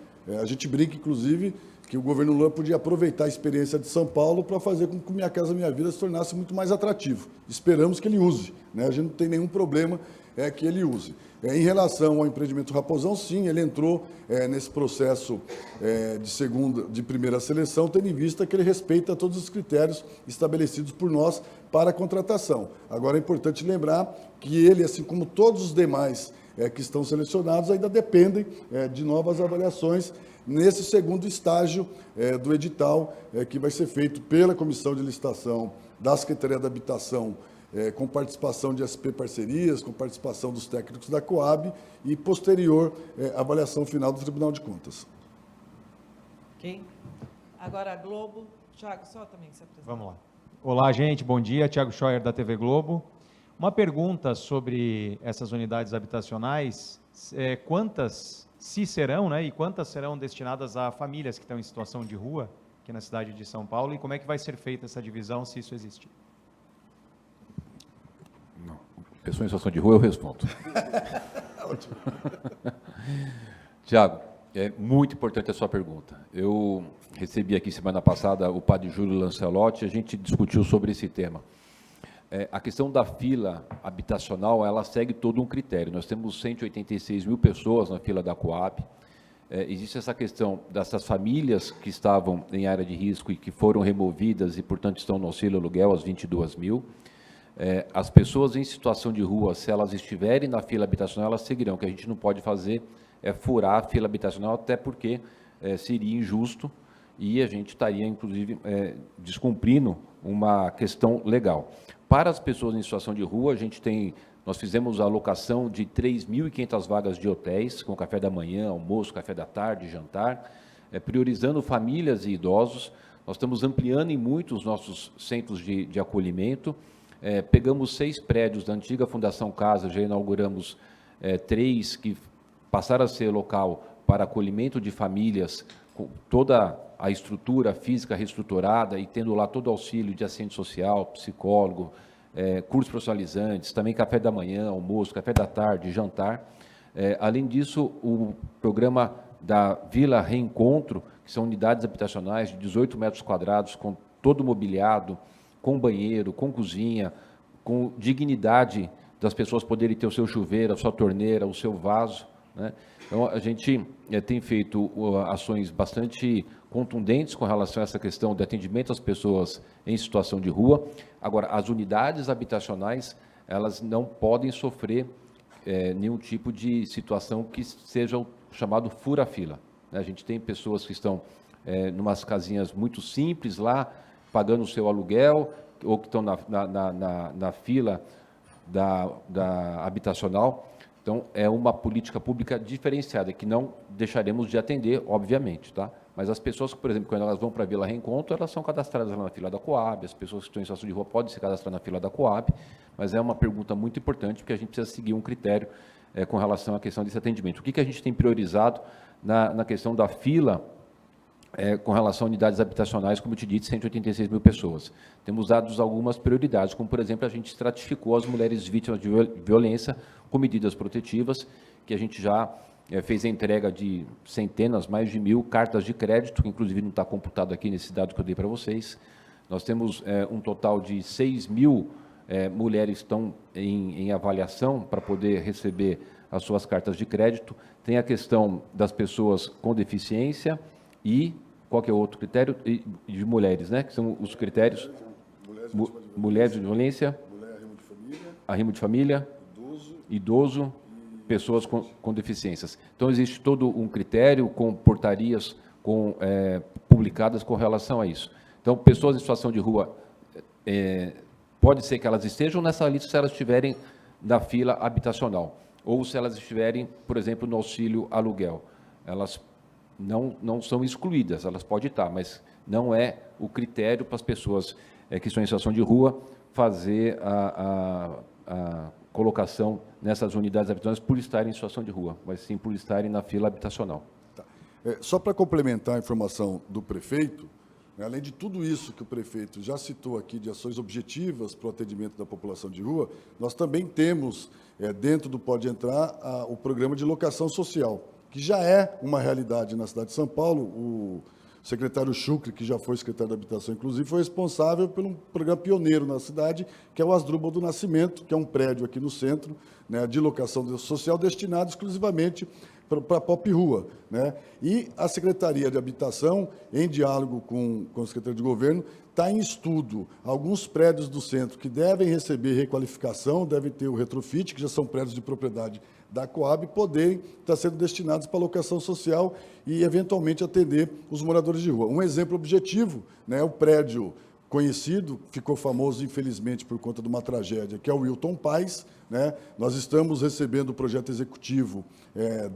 A gente brinca, inclusive, que o governo Lula podia aproveitar a experiência de São Paulo para fazer com que o Minha Casa Minha Vida se tornasse muito mais atrativo. Esperamos que ele use, né? A gente não tem nenhum problema que ele use. Em relação ao empreendimento Raposão, sim, ele entrou nesse processo de primeira seleção, tendo em vista que ele respeita todos os critérios estabelecidos por nós para a contratação. Agora, é importante lembrar que ele, assim como todos os demais que estão selecionados, ainda dependem de novas avaliações nesse segundo estágio do edital, que vai ser feito pela Comissão de Licitação da Secretaria da Habitação, com participação de SP Parcerias, com participação dos técnicos da Coab e posterior avaliação final do Tribunal de Contas. Ok. Agora a Globo. Thiago, só também se apresenta. Vamos lá. Olá, gente, bom dia. Thiago Scheuer, da TV Globo. Uma pergunta sobre essas unidades habitacionais, quantas se serão, né, e quantas serão destinadas a famílias que estão em situação de rua aqui na cidade de São Paulo, e como é que vai ser feita essa divisão, se isso existir? Não. Pessoa em situação de rua, eu respondo. Tiago, é muito importante a sua pergunta. Eu recebi aqui semana passada o padre Júlio Lancelotti, a gente discutiu sobre esse tema. A questão da fila habitacional, ela segue todo um critério. Nós temos 186 mil pessoas na fila da Coab, existe essa questão dessas famílias que estavam em área de risco e que foram removidas e, portanto, estão no auxílio aluguel, as 22 mil. As pessoas em situação de rua, se elas estiverem na fila habitacional, elas seguirão. O que a gente não pode fazer é furar a fila habitacional, até porque seria injusto e a gente estaria, inclusive, descumprindo uma questão legal. Para as pessoas em situação de rua, nós fizemos a alocação de 3.500 vagas de hotéis, com café da manhã, almoço, café da tarde, jantar, priorizando famílias e idosos. Nós estamos ampliando em muito os nossos centros de acolhimento. Pegamos 6 prédios da antiga Fundação Casa, já inauguramos 3 que passaram a ser local para acolhimento de famílias, com toda a estrutura física reestruturada e tendo lá todo o auxílio de assistente social, psicólogo, cursos profissionalizantes, também café da manhã, almoço, café da tarde, jantar. Além disso, o programa da Vila Reencontro, que são unidades habitacionais de 18 metros quadrados, com todo mobiliado, com banheiro, com cozinha, com dignidade das pessoas poderem ter o seu chuveiro, a sua torneira, o seu vaso, né? Então, a gente tem feito ações bastante contundentes com relação a essa questão de atendimento às pessoas em situação de rua. Agora, as unidades habitacionais, elas não podem sofrer nenhum tipo de situação que seja o chamado fura-fila, né? A gente tem pessoas que estão numas casinhas muito simples lá, pagando o seu aluguel, ou que estão na fila da habitacional. Então, é uma política pública diferenciada, que não deixaremos de atender, obviamente, tá? Mas as pessoas, por exemplo, quando elas vão para a Vila Reencontro, elas são cadastradas lá na fila da Coab, as pessoas que estão em situação de rua podem se cadastrar na fila da Coab, mas é uma pergunta muito importante, porque a gente precisa seguir um critério com relação à questão desse atendimento. O que a gente tem priorizado na questão da fila, com relação a unidades habitacionais, como eu te disse, 186 mil pessoas. Temos dado algumas prioridades, como, por exemplo, a gente estratificou as mulheres vítimas de violência com medidas protetivas, que a gente já fez a entrega de centenas, mais de 1.000 cartas de crédito, que inclusive não está computado aqui nesse dado que eu dei para vocês. Nós temos um total de 6 mil mulheres que estão em avaliação para poder receber as suas cartas de crédito. Tem a questão das pessoas com deficiência e qual que é o outro critério? De mulheres, né? Que são os critérios. Mulheres de violência, arrimo de família, idoso, pessoas com deficiências. Então, existe todo um critério com portarias publicadas com relação a isso. Então, pessoas em situação de rua, pode ser que elas estejam nessa lista se elas estiverem na fila habitacional, ou se elas estiverem, por exemplo, no auxílio aluguel. Elas não são excluídas, elas podem estar, mas não é o critério para as pessoas que estão em situação de rua fazer a colocação nessas unidades habitacionais por estarem em situação de rua, mas sim por estarem na fila habitacional. Tá. Só para complementar a informação do prefeito, né, além de tudo isso que o prefeito já citou aqui, de ações objetivas para o atendimento da população de rua, nós também temos, dentro do Pode Entrar, o programa de locação social, que já é uma realidade na cidade de São Paulo. O secretário Chucre, que já foi secretário da Habitação, inclusive, foi responsável por um programa pioneiro na cidade, que é o Asdrubal do Nascimento, que é um prédio aqui no centro, né, de locação social destinado exclusivamente para a Pop Rua, né? E a Secretaria de Habitação, em diálogo com o secretário de Governo, está em estudo alguns prédios do centro que devem receber requalificação, devem ter o retrofit, que já são prédios de propriedade da Coab, poderem estar sendo destinados para locação social e, eventualmente, atender os moradores de rua. Um exemplo objetivo, né, o prédio conhecido, ficou famoso, infelizmente, por conta de uma tragédia, que é o Wilton Paz, né? Nós estamos recebendo o projeto executivo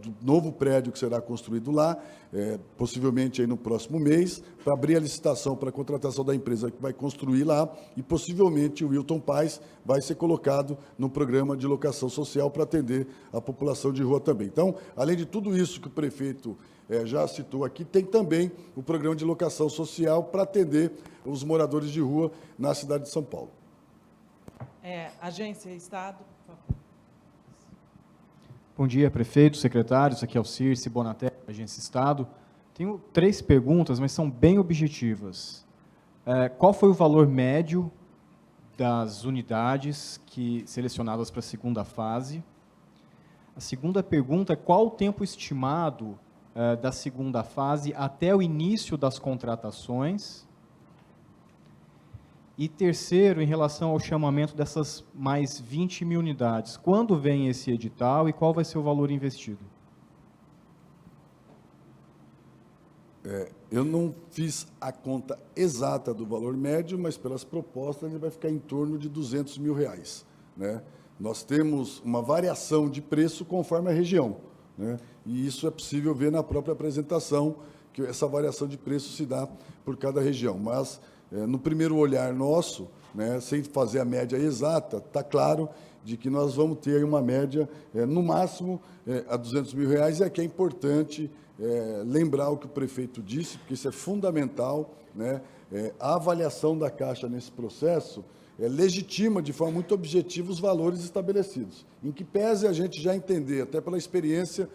do novo prédio que será construído lá, possivelmente aí no próximo mês, para abrir a licitação para a contratação da empresa que vai construir lá, e possivelmente o Wilton Paz vai ser colocado no programa de locação social para atender a população de rua também. Então, além de tudo isso que o prefeito já citou aqui, tem também o programa de locação social para atender os moradores de rua na cidade de São Paulo. Agência Estado, por favor. Bom dia, prefeito, secretários. Aqui é o Circe Bonaté, Agência Estado. Tenho 3 perguntas, mas são bem objetivas. Qual foi o valor médio das unidades selecionadas para a segunda fase? A segunda pergunta é qual o tempo estimado da segunda fase até o início das contratações? E terceiro, em relação ao chamamento dessas mais 20 mil unidades, quando vem esse edital e qual vai ser o valor investido? Eu não fiz a conta exata do valor médio, mas pelas propostas ele vai ficar em torno de R$200 mil, né? Nós temos uma variação de preço conforme a região, né? E isso é possível ver na própria apresentação, que essa variação de preço se dá por cada região. Mas, no primeiro olhar nosso, né, sem fazer a média exata, está claro de que nós vamos ter aí uma média, no máximo, a R$200 mil, e aqui é importante lembrar o que o prefeito disse, porque isso é fundamental, né? A avaliação da Caixa nesse processo legitima de forma muito objetiva os valores estabelecidos, em que pese a gente já entender, até pela experiência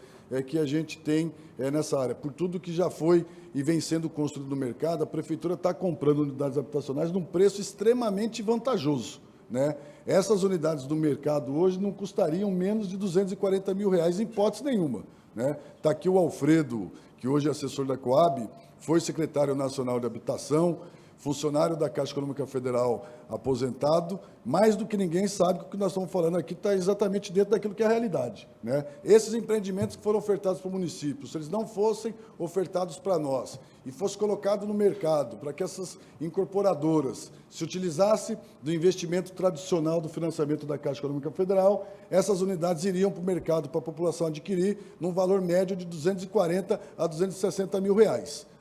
que a gente tem nessa área, por tudo que já foi e vem sendo construído no mercado, a Prefeitura está comprando unidades habitacionais num preço extremamente vantajoso, né? Essas unidades do mercado hoje não custariam menos de R$240 mil, em hipótese nenhuma, né? Está aqui o Alfredo, que hoje é assessor da Coab, foi secretário nacional de habitação, funcionário da Caixa Econômica Federal aposentado, mais do que ninguém sabe que o que nós estamos falando aqui está exatamente dentro daquilo que é a realidade, né? Esses empreendimentos que foram ofertados para o município, se eles não fossem ofertados para nós e fosse colocado no mercado para que essas incorporadoras se utilizassem do investimento tradicional do financiamento da Caixa Econômica Federal, essas unidades iriam para o mercado para a população adquirir num valor médio de R$240 a R$260 mil,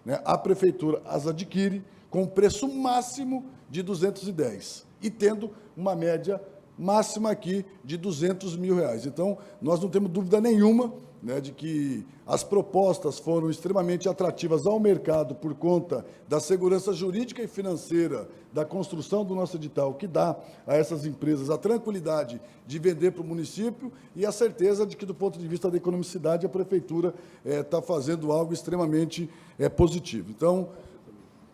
né? A Prefeitura as adquire com preço máximo de 210 e tendo uma média máxima aqui de R$200 mil. Então, nós não temos dúvida nenhuma, né, de que as propostas foram extremamente atrativas ao mercado por conta da segurança jurídica e financeira da construção do nosso edital, que dá a essas empresas a tranquilidade de vender para o município e a certeza de que, do ponto de vista da economicidade, a Prefeitura está fazendo algo extremamente positivo. Então,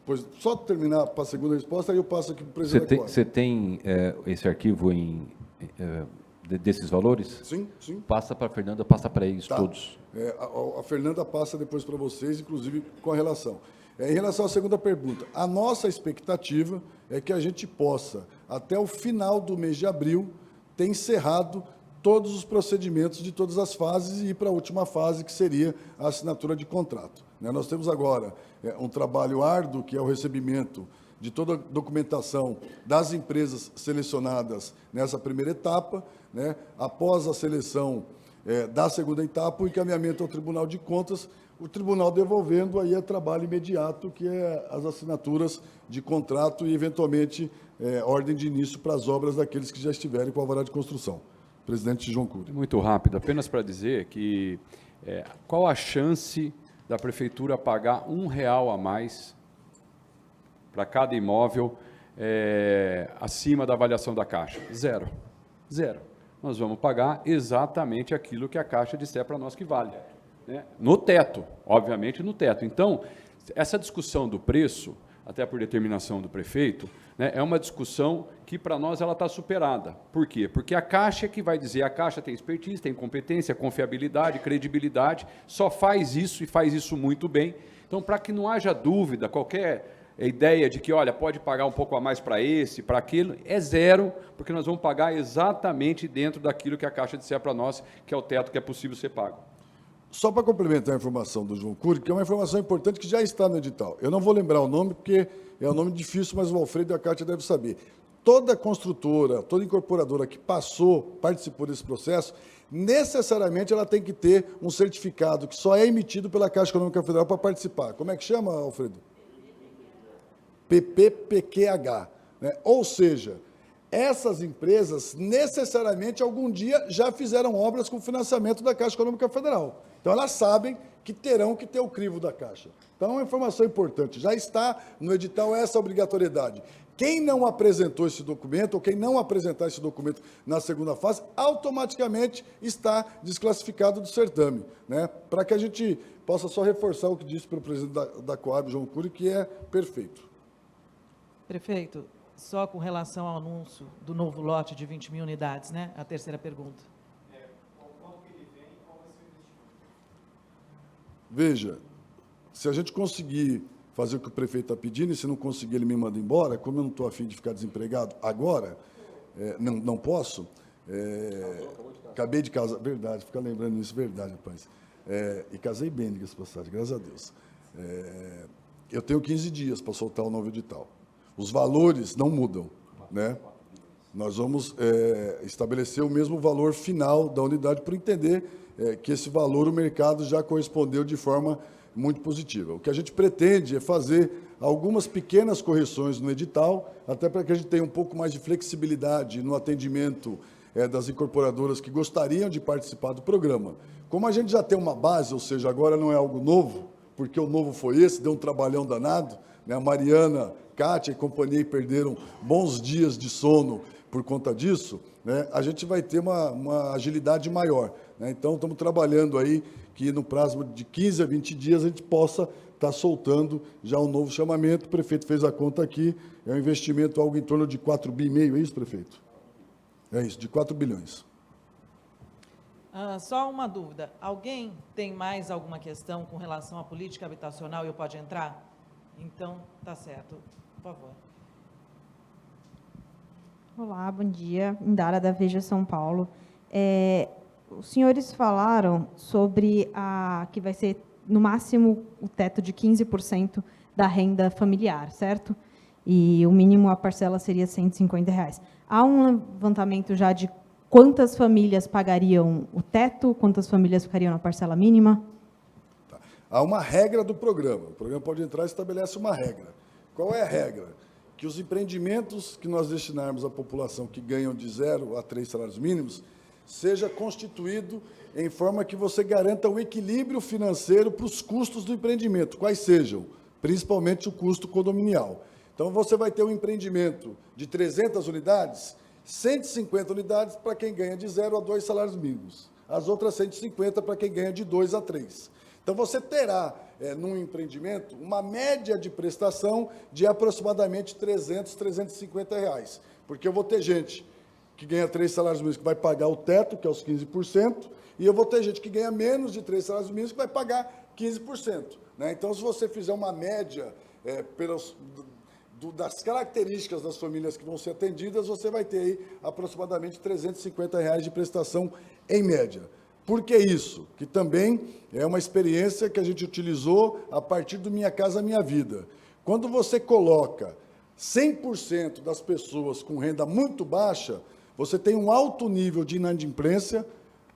pois, só terminar para a segunda resposta, aí eu passo aqui para o presidente da Coab. Você tem esse arquivo desses valores? Sim, sim. Passa para a Fernanda, passa para eles todos. A Fernanda passa depois para vocês, inclusive com a relação. Em relação à segunda pergunta, a nossa expectativa é que a gente possa, até o final do mês de abril, ter encerrado todos os procedimentos de todas as fases e ir para a última fase, que seria a assinatura de contrato. Nós temos agora um trabalho árduo, que é o recebimento de toda a documentação das empresas selecionadas nessa primeira etapa, né? Após a seleção da segunda etapa, o encaminhamento ao Tribunal de Contas, o tribunal devolvendo aí trabalho imediato, que é as assinaturas de contrato e, eventualmente, ordem de início para as obras daqueles que já estiverem com a alvará de construção. Presidente João Cury. Muito rápido, apenas para dizer que qual a chance da Prefeitura pagar R$1 a mais para cada imóvel acima da avaliação da Caixa? Zero. Zero. Nós vamos pagar exatamente aquilo que a Caixa disser para nós que vale, né? No teto, obviamente no teto. Então, essa discussão do preço, até por determinação do prefeito, né, é uma discussão que para nós ela está superada. Por quê? Porque a Caixa é que vai dizer, a Caixa tem expertise, tem competência, confiabilidade, credibilidade, só faz isso e faz isso muito bem. Então, para que não haja dúvida, qualquer ideia de que, olha, pode pagar um pouco a mais para esse, para aquilo, é zero, porque nós vamos pagar exatamente dentro daquilo que a Caixa disser para nós, que é o teto que é possível ser pago. Só para complementar a informação do João Cury, que é uma informação importante que já está no edital. Eu não vou lembrar o nome, porque é um nome difícil, mas o Alfredo e a Cátia devem saber. Toda construtora, toda incorporadora que participou desse processo, necessariamente ela tem que ter um certificado que só é emitido pela Caixa Econômica Federal para participar. Como é que chama, Alfredo? PPPQH, né? Ou seja, essas empresas necessariamente algum dia já fizeram obras com financiamento da Caixa Econômica Federal. Então elas sabem que terão que ter o crivo da Caixa. Então é uma informação importante, já está no edital essa obrigatoriedade. Quem não apresentou esse documento, ou quem não apresentar esse documento na segunda fase, automaticamente está desclassificado do certame, né? Para que a gente possa só reforçar o que disse pelo presidente da Coab, João Cury, que é perfeito. Prefeito, só com relação ao anúncio do novo lote de 20 mil unidades, né? A terceira pergunta. Veja, se a gente conseguir fazer o que o prefeito está pedindo, e se não conseguir, ele me manda embora, como eu não estou afim de ficar desempregado agora, não posso, acabei de casar, verdade, fica lembrando isso, verdade, rapaz, e casei bem, diga-se de passagem, graças a Deus. Eu tenho 15 dias para soltar o novo edital. Os valores não mudam, né? Nós vamos estabelecer o mesmo valor final da unidade para entender que esse valor o mercado já correspondeu de forma muito positiva. O que a gente pretende é fazer algumas pequenas correções no edital, até para que a gente tenha um pouco mais de flexibilidade no atendimento das incorporadoras que gostariam de participar do programa. Como a gente já tem uma base, ou seja, agora não é algo novo, porque o novo foi esse, deu um trabalhão danado, né? A Mariana, Kátia e companhia perderam bons dias de sono por conta disso, né? A gente vai ter uma agilidade maior, né? Então, estamos trabalhando aí que no prazo de 15 a 20 dias a gente possa estar soltando já um novo chamamento. O prefeito fez a conta aqui, é um investimento algo em torno de 4,5 bi, é isso, prefeito? É isso, de 4 bilhões. Só uma dúvida. Alguém tem mais alguma questão com relação à política habitacional e eu pode entrar? Então, tá certo. Por favor. Olá, bom dia. Indara, da Veja São Paulo. Os senhores falaram sobre que vai ser, no máximo, o teto de 15% da renda familiar, certo? E o mínimo, a parcela seria R$ 150. Há um levantamento já de quantas famílias pagariam o teto, quantas famílias ficariam na parcela mínima? Tá. Há uma regra do programa. O programa pode entrar e estabelece uma regra. Qual é a regra? Que os empreendimentos que nós destinarmos à população que ganham de 0 a 3 salários mínimos seja constituído em forma que você garanta o equilíbrio financeiro para os custos do empreendimento, quais sejam, principalmente o custo condominial. Então, você vai ter um empreendimento de 300 unidades, 150 unidades para quem ganha de 0 a 2 salários mínimos, as outras 150 para quem ganha de 2 a 3. Então, você terá, num empreendimento, uma média de prestação de aproximadamente R$ 300, R$ 350, porque eu vou ter gente que ganha 3 salários mínimos que vai pagar o teto, que é os 15%, e eu vou ter gente que ganha menos de 3 salários mínimos que vai pagar 15%. Né? Então, se você fizer uma média das características das famílias que vão ser atendidas, você vai ter aí aproximadamente R$ 350 de prestação em média. Por que isso? Que também é uma experiência que a gente utilizou a partir do Minha Casa Minha Vida. Quando você coloca 100% das pessoas com renda muito baixa, você tem um alto nível de inadimplência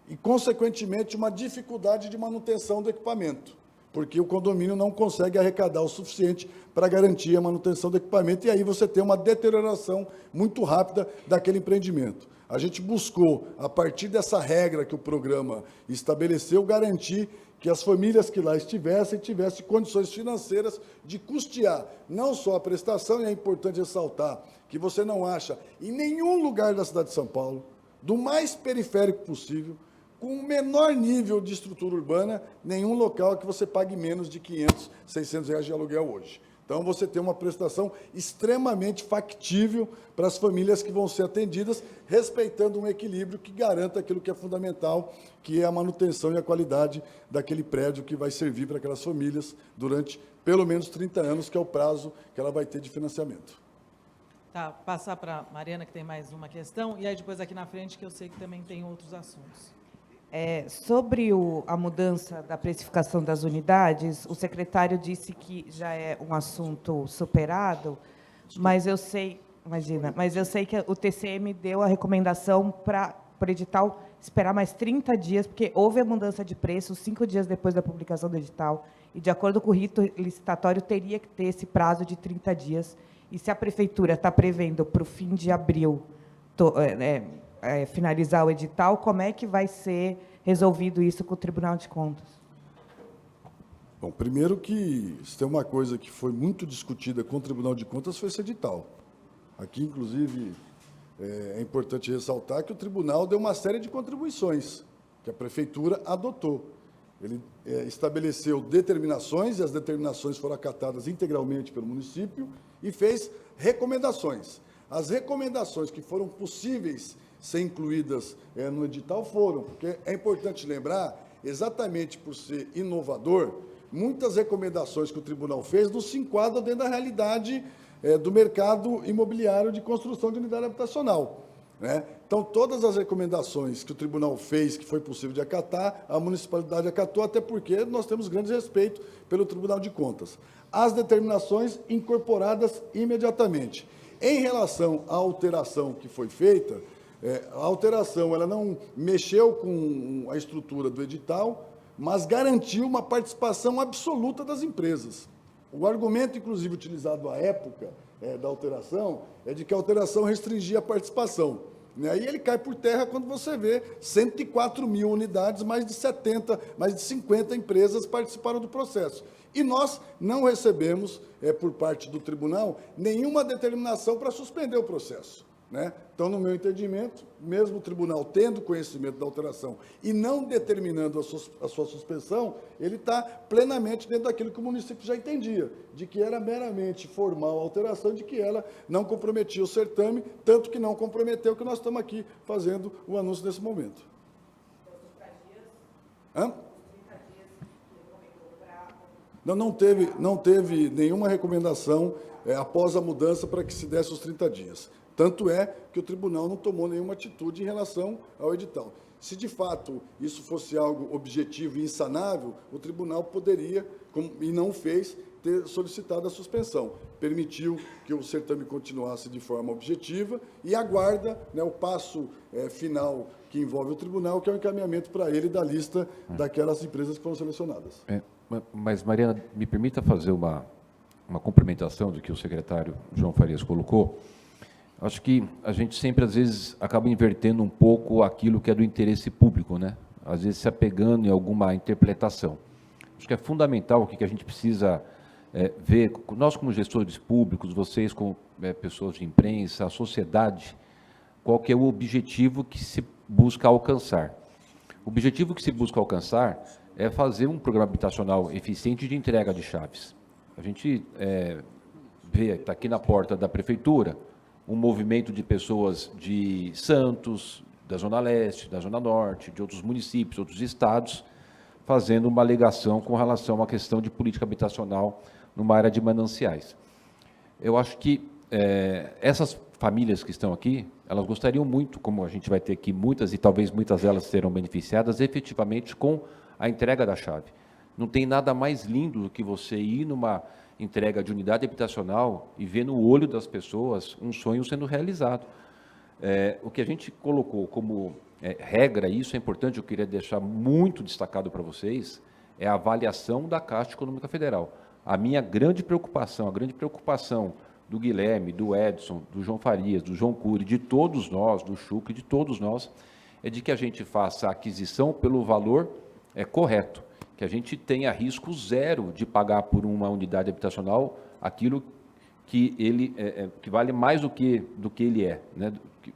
e, consequentemente, uma dificuldade de manutenção do equipamento, porque o condomínio não consegue arrecadar o suficiente para garantir a manutenção do equipamento, e aí você tem uma deterioração muito rápida daquele empreendimento. A gente buscou, a partir dessa regra que o programa estabeleceu, garantir que as famílias que lá tivessem condições financeiras de custear não só a prestação, e é importante ressaltar que você não acha em nenhum lugar da cidade de São Paulo, do mais periférico possível, com o menor nível de estrutura urbana, nenhum local que você pague menos de R$ 500, R$ 600 de aluguel hoje. Então, você tem uma prestação extremamente factível para as famílias que vão ser atendidas, respeitando um equilíbrio que garanta aquilo que é fundamental, que é a manutenção e a qualidade daquele prédio que vai servir para aquelas famílias durante pelo menos 30 anos, que é o prazo que ela vai ter de financiamento. Tá, passar para a Mariana, que tem mais uma questão, e aí depois aqui na frente, que eu sei que também tem outros assuntos. Sobre a mudança da precificação das unidades, o secretário disse que já é um assunto superado, mas eu sei que o TCM deu a recomendação para o edital esperar mais 30 dias, porque houve a mudança de preço 5 dias depois da publicação do edital, e, de acordo com o rito licitatório, teria que ter esse prazo de 30 dias. E se a prefeitura está prevendo para o fim de abril finalizar o edital, como é que vai ser resolvido isso com o Tribunal de Contas? Bom, primeiro que se tem uma coisa que foi muito discutida com o Tribunal de Contas foi esse edital. Aqui, inclusive, é importante ressaltar que o tribunal deu uma série de contribuições que a prefeitura adotou. Ele estabeleceu determinações, e as determinações foram acatadas integralmente pelo município, e fez recomendações. As recomendações que foram possíveis ser incluídas no edital foram, porque é importante lembrar exatamente por ser inovador, muitas recomendações que o tribunal fez não se enquadram dentro da realidade do mercado imobiliário de construção de unidade habitacional, né? Então, todas as recomendações que o tribunal fez, que foi possível de acatar, a municipalidade acatou, até porque nós temos grande respeito pelo Tribunal de Contas. As determinações incorporadas imediatamente. Em relação à alteração que foi feita, a alteração ela não mexeu com a estrutura do edital, mas garantiu uma participação absoluta das empresas. O argumento, inclusive, utilizado à época da alteração é de que a alteração restringia a participação. E aí ele cai por terra quando você vê 104 mil unidades, mais de 50 empresas participaram do processo. E nós não recebemos, por parte do tribunal, nenhuma determinação para suspender o processo, né? Então, no meu entendimento, mesmo o tribunal tendo conhecimento da alteração e não determinando a sua suspensão, ele está plenamente dentro daquilo que o município já entendia, de que era meramente formal a alteração, de que ela não comprometia o certame, tanto que não comprometeu, que nós estamos aqui fazendo o anúncio nesse momento. Hã? Não teve nenhuma recomendação após a mudança para que se desse os 30 dias. Tanto é que o tribunal não tomou nenhuma atitude em relação ao edital. Se, de fato, isso fosse algo objetivo e insanável, o tribunal poderia, e não fez, ter solicitado a suspensão. Permitiu que o certame continuasse de forma objetiva e aguarda, né, o passo final que envolve o tribunal, que é o encaminhamento para ele da lista daquelas empresas que foram selecionadas. Mas, Mariana, me permita fazer uma complementação do que o secretário João Farias colocou. Acho que a gente sempre, às vezes, acaba invertendo um pouco aquilo que é do interesse público, né? Às vezes se apegando em alguma interpretação. Acho que é fundamental o que a gente precisa ver, nós como gestores públicos, vocês como pessoas de imprensa, a sociedade, qual que é o objetivo que se busca alcançar. O objetivo que se busca alcançar é fazer um programa habitacional eficiente de entrega de chaves. A gente vê, está aqui na porta da prefeitura, um movimento de pessoas de Santos, da Zona Leste, da Zona Norte, de outros municípios, outros estados, fazendo uma alegação com relação a uma questão de política habitacional numa área de mananciais. Eu acho que essas famílias que estão aqui, elas gostariam muito, como a gente vai ter aqui muitas, e talvez muitas delas serão beneficiadas, efetivamente com a entrega da chave. Não tem nada mais lindo do que você ir numa entrega de unidade habitacional e ver no olho das pessoas um sonho sendo realizado. O que a gente colocou como regra, e isso é importante, eu queria deixar muito destacado para vocês, é a avaliação da Caixa Econômica Federal. A minha grande preocupação, do Guilherme, do Edson, do João Farias, do João Cury, de todos nós, do Chucre, de todos nós, é de que a gente faça a aquisição pelo valor correto, que a gente tenha risco zero de pagar por uma unidade habitacional aquilo que ele que vale mais do que ele é, né?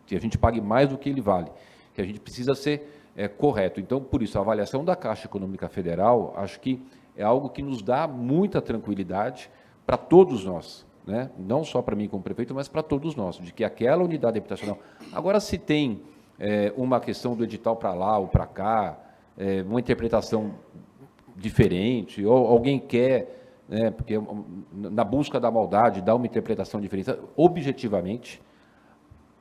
Que a gente pague mais do que ele vale, que a gente precisa ser correto. Então, por isso, a avaliação da Caixa Econômica Federal, acho que é algo que nos dá muita tranquilidade para todos nós, né? Não só para mim como prefeito, mas para todos nós, de que aquela unidade habitacional... Agora, se tem uma questão do edital para lá ou para cá, uma interpretação diferente, ou alguém quer, porque na busca da maldade, dá uma interpretação diferente. Objetivamente,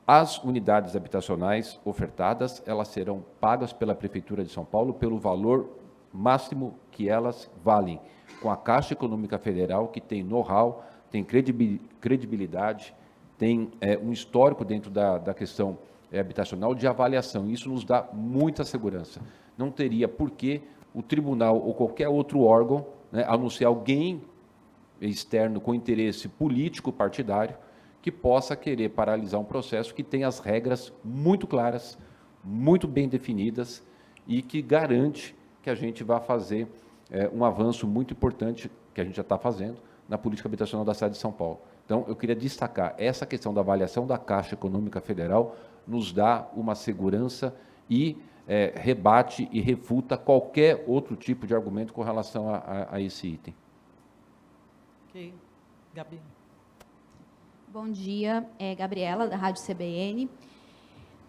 as unidades habitacionais ofertadas, elas serão pagas pela Prefeitura de São Paulo pelo valor máximo que elas valem, com a Caixa Econômica Federal, que tem know-how, tem credibilidade, tem um histórico dentro da questão habitacional de avaliação. Isso nos dá muita segurança. Não teria por que o tribunal ou qualquer outro órgão, né, a não ser alguém externo com interesse político partidário, que possa querer paralisar um processo que tem as regras muito claras, muito bem definidas e que garante que a gente vai fazer um avanço muito importante, que a gente já está fazendo, na política habitacional da cidade de São Paulo. Então, eu queria destacar, essa questão da avaliação da Caixa Econômica Federal nos dá uma segurança e rebate e refuta qualquer outro tipo de argumento com relação a esse item. Ok. Gabi. Bom dia, Gabriela, da Rádio CBN.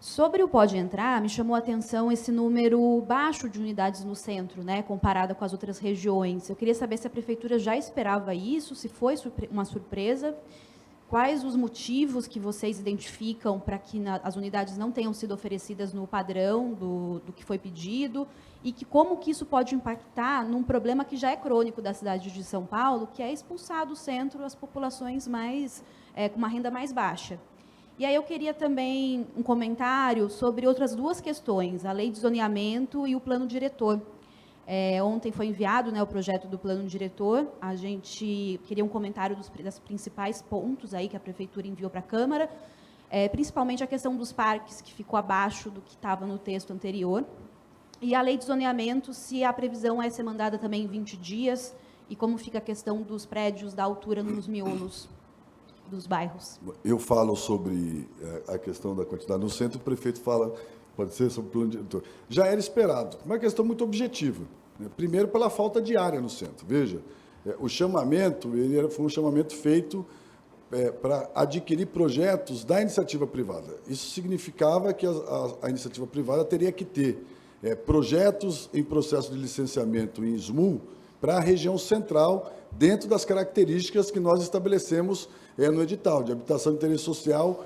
Sobre o Pode Entrar, me chamou a atenção esse número baixo de unidades no centro, né, comparado com as outras regiões. Eu queria saber se a Prefeitura já esperava isso, se foi uma surpresa, quais os motivos que vocês identificam para que as unidades não tenham sido oferecidas no padrão do que foi pedido, e como que isso pode impactar num problema que já é crônico da cidade de São Paulo, que é expulsar do centro as populações com uma renda mais baixa. E aí eu queria também um comentário sobre outras duas questões, a lei de zoneamento e o plano diretor. Ontem foi enviado, né, o projeto do plano diretor, a gente queria um comentário dos principais pontos aí que a Prefeitura enviou para a Câmara, principalmente a questão dos parques, que ficou abaixo do que estava no texto anterior, e a lei de zoneamento, se a previsão é ser mandada também em 20 dias, e como fica a questão dos prédios da altura nos miolos dos bairros. Eu falo sobre a questão da quantidade no centro, o prefeito fala, pode ser sobre o plano diretor. Já era esperado, uma questão muito objetiva, né? Primeiro, pela falta de área no centro. Veja, o chamamento foi um chamamento feito para adquirir projetos da iniciativa privada. Isso significava que a iniciativa privada teria que ter projetos em processo de licenciamento em SMU para a região central, dentro das características que nós estabelecemos no edital de habitação de interesse social,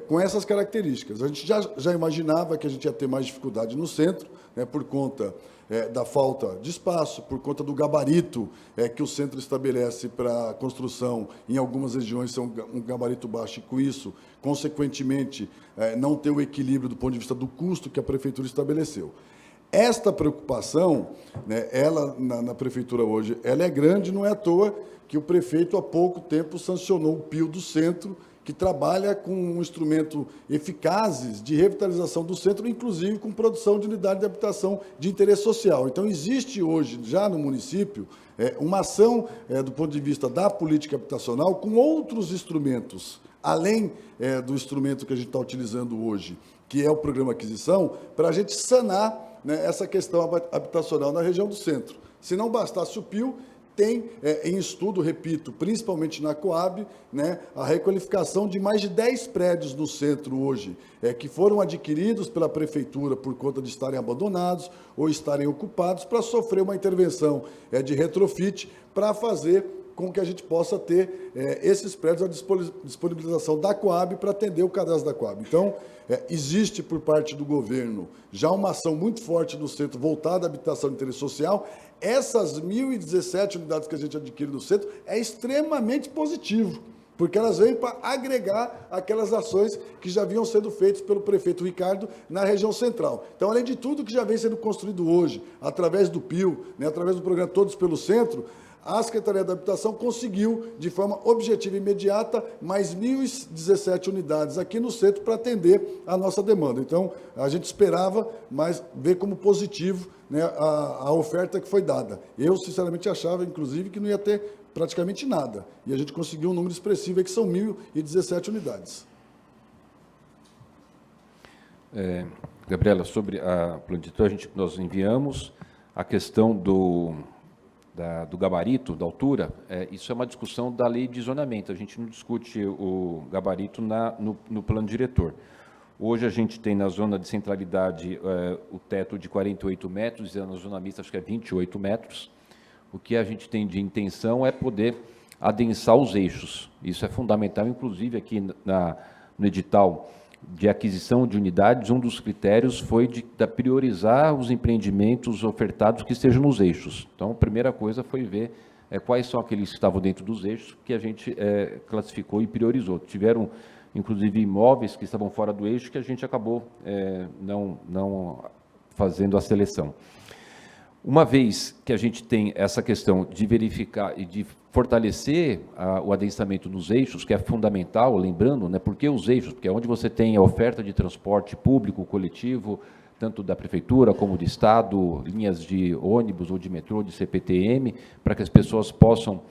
com essas características. A gente já imaginava que a gente ia ter mais dificuldade no centro, né, por conta da falta de espaço, por conta do gabarito que o centro estabelece para a construção, em algumas regiões, são um gabarito baixo, e com isso, consequentemente, não ter o equilíbrio do ponto de vista do custo que a Prefeitura estabeleceu. Esta preocupação, né, ela, na Prefeitura hoje, ela é grande, não é à toa que o prefeito, há pouco tempo, sancionou o PIO do centro, que trabalha com um instrumento eficazes de revitalização do centro, inclusive com produção de unidade de habitação de interesse social. Então, existe hoje, já no município, uma ação, do ponto de vista da política habitacional, com outros instrumentos, além do instrumento que a gente está utilizando hoje, que é o programa Aquisição, para a gente sanar, né, essa questão habitacional na região do centro. Se não bastasse o PIO, tem em estudo, repito, principalmente na Coab, né, a requalificação de mais de 10 prédios no centro hoje, que foram adquiridos pela Prefeitura por conta de estarem abandonados ou estarem ocupados, para sofrer uma intervenção de retrofit, para fazer com que a gente possa ter esses prédios à disponibilização da Coab para atender o cadastro da Coab. Então, existe por parte do governo já uma ação muito forte no centro voltada à habitação de interesse social. Essas 1.017 unidades que a gente adquire no centro é extremamente positivo, porque elas vêm para agregar aquelas ações que já vinham sendo feitas pelo prefeito Ricardo na região central. Então, além de tudo que já vem sendo construído hoje, através do PIO, né, através do programa Todos pelo Centro, a Secretaria da Habitação conseguiu, de forma objetiva e imediata, mais 1.017 unidades aqui no centro para atender a nossa demanda. Então, a gente esperava, mas ver como positivo, né, a oferta que foi dada. Eu, sinceramente, achava, inclusive, que não ia ter praticamente nada. E a gente conseguiu um número expressivo, que são 1.017 unidades. Gabriela, sobre a plano diretor, nós enviamos a questão do gabarito, da altura. Isso é uma discussão da lei de zonamento. A gente não discute o gabarito no plano diretor. Hoje a gente tem na zona de centralidade o teto de 48 metros, e na zona mista acho que é 28 metros. O que a gente tem de intenção é poder adensar os eixos. Isso é fundamental, inclusive aqui no edital de aquisição de unidades, um dos critérios foi de priorizar os empreendimentos ofertados que estejam nos eixos. Então, a primeira coisa foi ver quais são aqueles que estavam dentro dos eixos que a gente classificou e priorizou. Tiveram, inclusive, imóveis que estavam fora do eixo que a gente acabou não fazendo a seleção. Uma vez que a gente tem essa questão de verificar e de fortalecer o adensamento nos eixos, que é fundamental, lembrando, né, por que os eixos? Porque é onde você tem a oferta de transporte público, coletivo, tanto da Prefeitura como do Estado, linhas de ônibus ou de metrô, de CPTM, para que as pessoas possam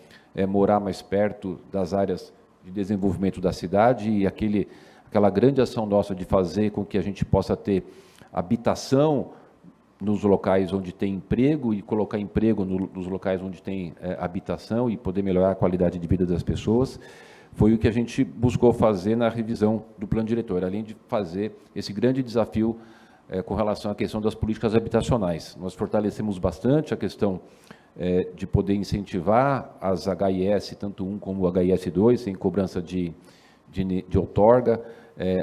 morar mais perto das áreas de desenvolvimento da cidade, e aquela grande ação nossa de fazer com que a gente possa ter habitação nos locais onde tem emprego e colocar emprego nos locais onde tem habitação e poder melhorar a qualidade de vida das pessoas. foi o que a gente buscou fazer na revisão do plano diretor, além de fazer esse grande desafio com relação à questão das políticas habitacionais. Nós fortalecemos bastante a questão de poder incentivar as HIS, tanto 1 como o HIS 2, sem cobrança de outorga,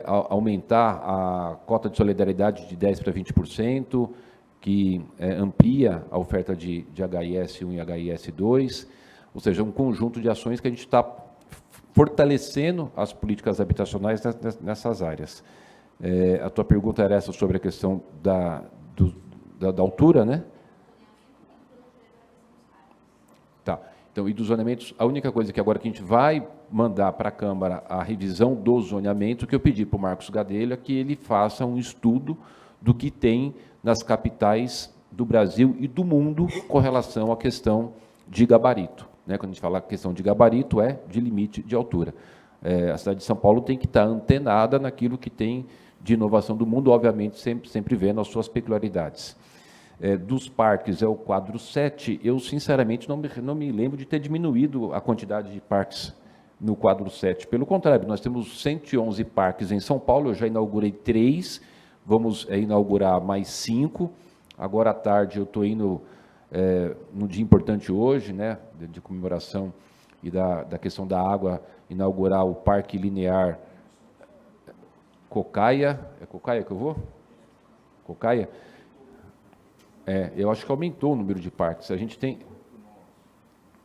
aumentar a cota de solidariedade de 10% para 20%, que amplia a oferta de HIS 1 e HIS 2, ou seja, um conjunto de ações que a gente está fortalecendo as políticas habitacionais nessas áreas. A tua pergunta era essa sobre a questão da altura, né? Tá. Então, e dos zoneamentos, a única coisa que agora que a gente vai mandar para a Câmara a revisão do zoneamento, que eu pedi para o Marcos Gadelha que ele faça um estudo do que tem nas capitais do Brasil e do mundo com relação à questão de gabarito. Né? Quando a gente fala questão de gabarito, é de limite de altura. A cidade de São Paulo tem que estar antenada naquilo que tem de inovação do mundo, obviamente, sempre vendo as suas peculiaridades. Dos parques, é o quadro 7, eu, sinceramente, não me lembro de ter diminuído a quantidade de parques no quadro 7. Pelo contrário, nós temos 111 parques em São Paulo, eu já inaugurei 3, vamos inaugurar mais 5. Agora à tarde eu estou indo, num dia importante hoje, né, de comemoração e da questão da água, inaugurar o Parque Linear Cocaia. É Cocaia que eu vou? Cocaia? Eu acho que aumentou o número de parques. A gente tem...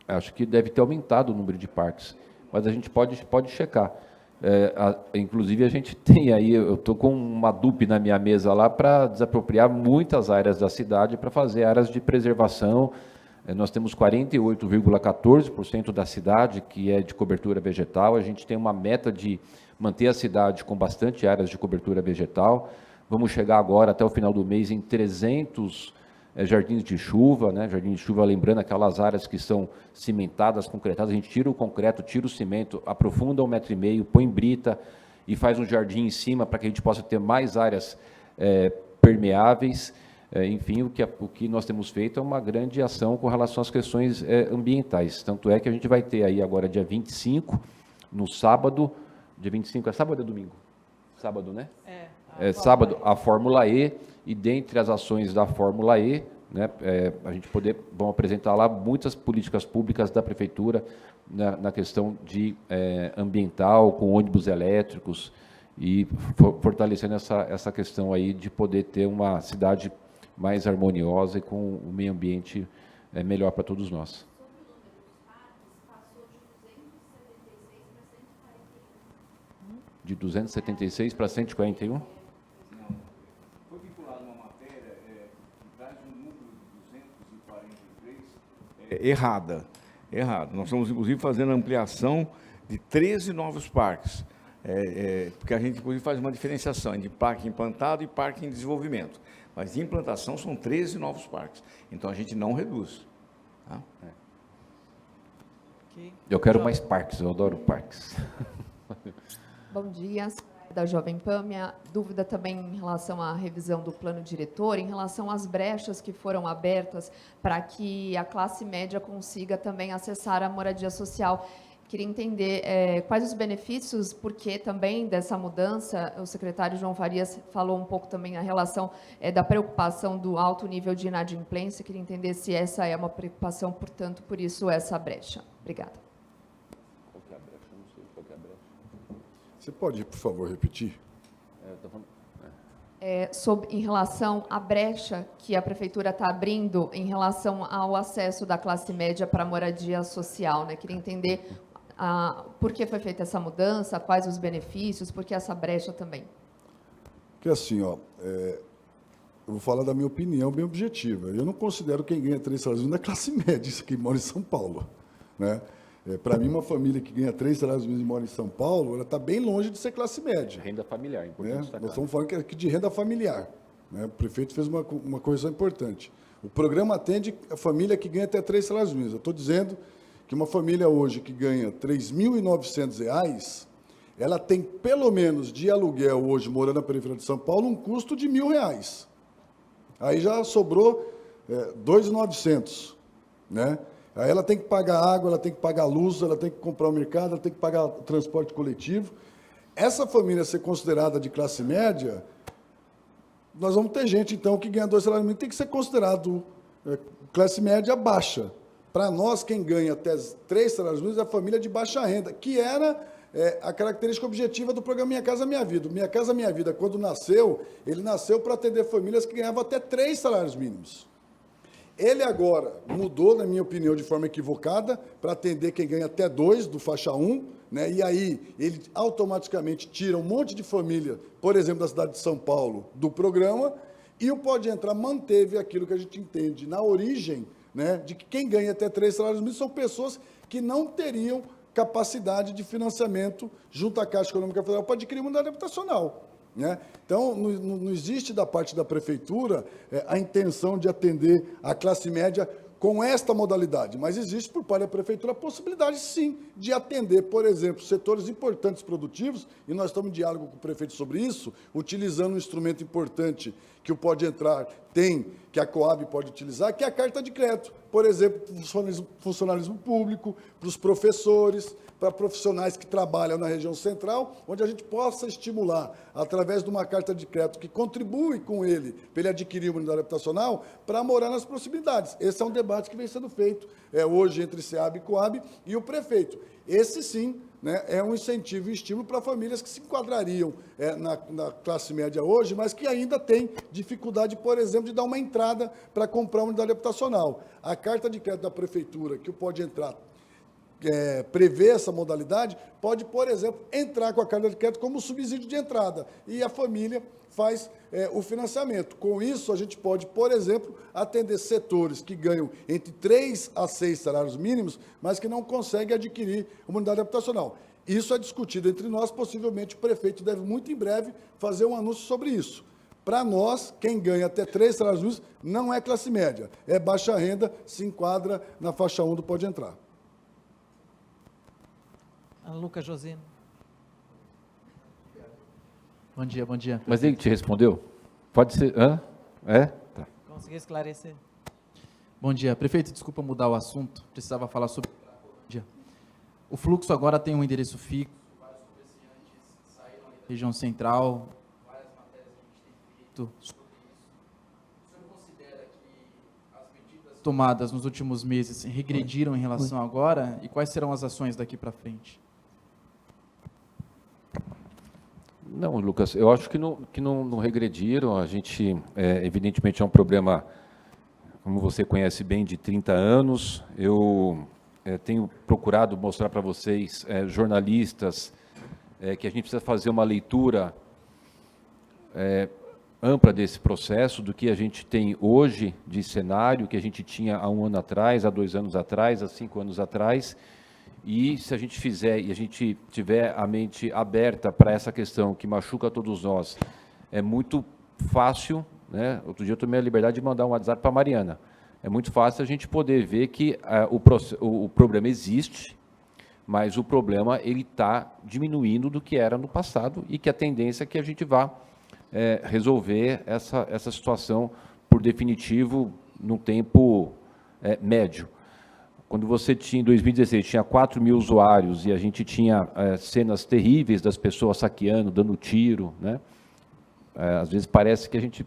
Acho que deve ter aumentado o número de parques, mas a gente pode checar. Inclusive, a gente tem aí... Eu estou com uma DUP na minha mesa lá para desapropriar muitas áreas da cidade para fazer áreas de preservação. Nós temos 48,14% da cidade que é de cobertura vegetal. A gente tem uma meta de manter a cidade com bastante áreas de cobertura vegetal. Vamos chegar agora, até o final do mês, em 300 jardins de chuva, né? Jardim de chuva, lembrando aquelas áreas que são cimentadas, concretadas, a gente tira o concreto, tira o cimento, aprofunda 1,5 metro, põe brita e faz um jardim em cima para que a gente possa ter mais áreas permeáveis. Enfim, o que nós temos feito é uma grande ação com relação às questões ambientais. Tanto é que a gente vai ter aí agora, dia 25, no sábado, dia 25, é sábado ou é domingo? Sábado, né? Sábado, a Fórmula E, e dentre as ações da Fórmula E, né, a gente vamos apresentar lá muitas políticas públicas da Prefeitura na questão de ambiental, com ônibus elétricos, e fortalecendo essa questão aí de poder ter uma cidade mais harmoniosa e com um meio ambiente melhor para todos nós. De 276 para 141? Foi vinculado uma matéria que traz um número de 243 errada. Nós estamos, inclusive, fazendo ampliação de 13 novos parques, porque a gente, inclusive, faz uma diferenciação entre parque implantado e parque em desenvolvimento. Mas de implantação são 13 novos parques. Então, a gente não reduz. Tá? Eu quero mais parques, eu adoro parques. Bom dia, da Jovem Pan. Minha dúvida também em relação à revisão do plano diretor, em relação às brechas que foram abertas para que a classe média consiga também acessar a moradia social. Queria entender quais os benefícios, porque também dessa mudança, o secretário João Farias falou um pouco também a relação da preocupação do alto nível de inadimplência. Queria entender se essa é uma preocupação, portanto, por isso essa brecha. Obrigada. Você pode, por favor, repetir? Em relação à brecha que a Prefeitura está abrindo em relação ao acesso da classe média para a moradia social, né? Queria entender por que foi feita essa mudança, quais os benefícios, por que essa brecha também. Porque assim, eu vou falar da minha opinião bem objetiva. Eu não considero quem ganha 3 salários mínimos da classe média, isso que mora em São Paulo, né? Para mim, uma família que ganha 3 salários mínimos e mora em São Paulo, ela está bem longe de ser classe média. Renda familiar, importante destacar. Nós estamos falando aqui de renda familiar, né? O prefeito fez uma correção importante. O programa atende a família que ganha até 3 salários mínimos. Eu estou dizendo que uma família hoje que ganha R$ 3.900, ela tem, pelo menos, de aluguel hoje, morando na periferia de São Paulo, um custo de R$ 1.000. Aí já sobrou R$ 2.900, né? Aí ela tem que pagar água, ela tem que pagar luz, ela tem que comprar o mercado, ela tem que pagar transporte coletivo. Essa família ser considerada de classe média, nós vamos ter gente, então, que ganha 2 salários mínimos, tem que ser considerado classe média baixa. Para nós, quem ganha até 3 salários mínimos é a família de baixa renda, que era a característica objetiva do programa Minha Casa Minha Vida. Minha Casa Minha Vida, quando nasceu, ele nasceu para atender famílias que ganhavam até 3 salários mínimos. Ele agora mudou, na minha opinião, de forma equivocada, para atender quem ganha até 2, do faixa 1, né? E aí ele automaticamente tira um monte de família, por exemplo, da cidade de São Paulo, do programa, e o Pode Entrar manteve aquilo que a gente entende na origem, né? De que quem ganha até 3 salários mínimos são pessoas que não teriam capacidade de financiamento junto à Caixa Econômica Federal para adquirir uma unidade habitacional. Né? Então, não existe da parte da Prefeitura a intenção de atender a classe média com esta modalidade, mas existe por parte da Prefeitura a possibilidade, sim, de atender, por exemplo, setores importantes produtivos, e nós estamos em diálogo com o prefeito sobre isso, utilizando um instrumento importante que o Pode Entrar tem, que a Coab pode utilizar, que é a carta de crédito, por exemplo, para o funcionalismo público, para os professores, para profissionais que trabalham na região central, onde a gente possa estimular, através de uma carta de crédito que contribui com ele, para ele adquirir uma unidade habitacional, para morar nas proximidades. Esse é um debate que vem sendo feito hoje entre SEAB e Coab e o prefeito. Esse, sim, né, é um incentivo e estímulo para famílias que se enquadrariam na classe média hoje, mas que ainda têm dificuldade, por exemplo, de dar uma entrada para comprar uma unidade habitacional. A carta de crédito da Prefeitura, que o Pode Entrar, prevê essa modalidade, pode, por exemplo, entrar com a carta de crédito como subsídio de entrada, e a família faz o financiamento. Com isso, a gente pode, por exemplo, atender setores que ganham entre 3 a 6 salários mínimos, mas que não conseguem adquirir uma unidade habitacional. Isso é discutido entre nós, possivelmente o prefeito deve, muito em breve, fazer um anúncio sobre isso. Para nós, quem ganha até 3 salários mínimos não é classe média, é baixa renda, se enquadra na faixa 1 do Pode Entrar. Lucas Josino. Bom dia, bom dia. Mas ele te respondeu? Pode ser? Hã? É? Tá. Consegui esclarecer. Bom dia. Prefeito, desculpa mudar o assunto, precisava falar sobre... Bom dia. O fluxo agora tem um endereço fixo, vários comerciantes saíram da região central, várias matérias que a gente tem feito sobre isso. O senhor considera que as medidas tomadas nos últimos meses regrediram em relação a agora? E quais serão as ações daqui para frente? Não, Lucas, eu acho que não regrediram. A gente, evidentemente, é um problema, como você conhece bem, de 30 anos. Eu tenho procurado mostrar para vocês, jornalistas, que a gente precisa fazer uma leitura ampla desse processo, do que a gente tem hoje de cenário, que a gente tinha há 1 ano atrás, há 2 anos atrás, há 5 anos atrás. E se a gente fizer, e a gente tiver a mente aberta para essa questão que machuca todos nós, é muito fácil, né? Outro dia eu tomei a liberdade de mandar um WhatsApp para a Mariana. É muito fácil a gente poder ver que o problema existe, mas o problema ele está diminuindo do que era no passado e que a tendência é que a gente vá resolver essa situação por definitivo num tempo médio. Quando você tinha, em 2016, tinha 4 mil usuários e a gente tinha cenas terríveis das pessoas saqueando, dando tiro, né? Às vezes parece que a gente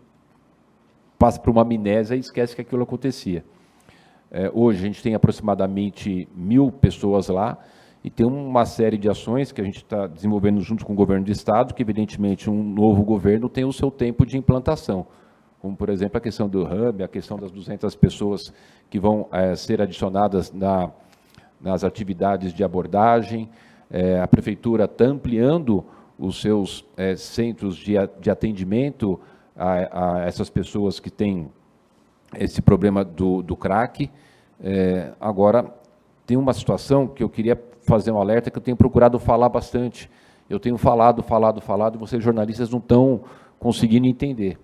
passa por uma amnésia e esquece que aquilo acontecia. Hoje a gente tem aproximadamente 1.000 pessoas lá e tem uma série de ações que a gente está desenvolvendo junto com o governo do Estado, que evidentemente um novo governo tem o seu tempo de implantação, como, por exemplo, a questão do hub, a questão das 200 pessoas que vão ser adicionadas nas atividades de abordagem. A Prefeitura está ampliando os seus centros de atendimento a essas pessoas que têm esse problema do crack. Agora, tem uma situação que eu queria fazer um alerta, que eu tenho procurado falar bastante. Eu tenho falado, e vocês jornalistas não estão conseguindo entender.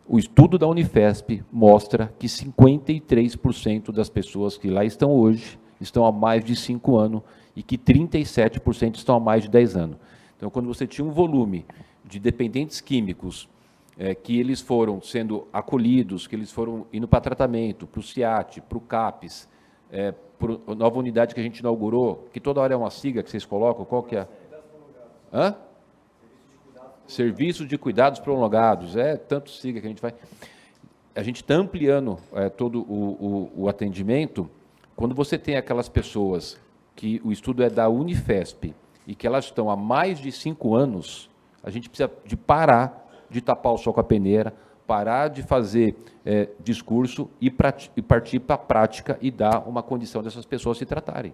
O estudo da Unifesp mostra que 53% das pessoas que lá estão hoje estão há mais de 5 anos e que 37% estão há mais de 10 anos. Então, quando você tinha um volume de dependentes químicos que eles foram sendo acolhidos, que eles foram indo para tratamento, para o CIAT, para o CAPES, nova unidade que a gente inaugurou, que toda hora é uma sigla que vocês colocam, qual que é? Hã? Serviço de cuidados prolongados, tanto sigla que a gente vai... A gente está ampliando todo o atendimento. Quando você tem aquelas pessoas que o estudo é da Unifesp e que elas estão há mais de 5 anos, a gente precisa de parar de tapar o sol com a peneira, parar de fazer discurso e partir para a prática e dar uma condição dessas pessoas se tratarem.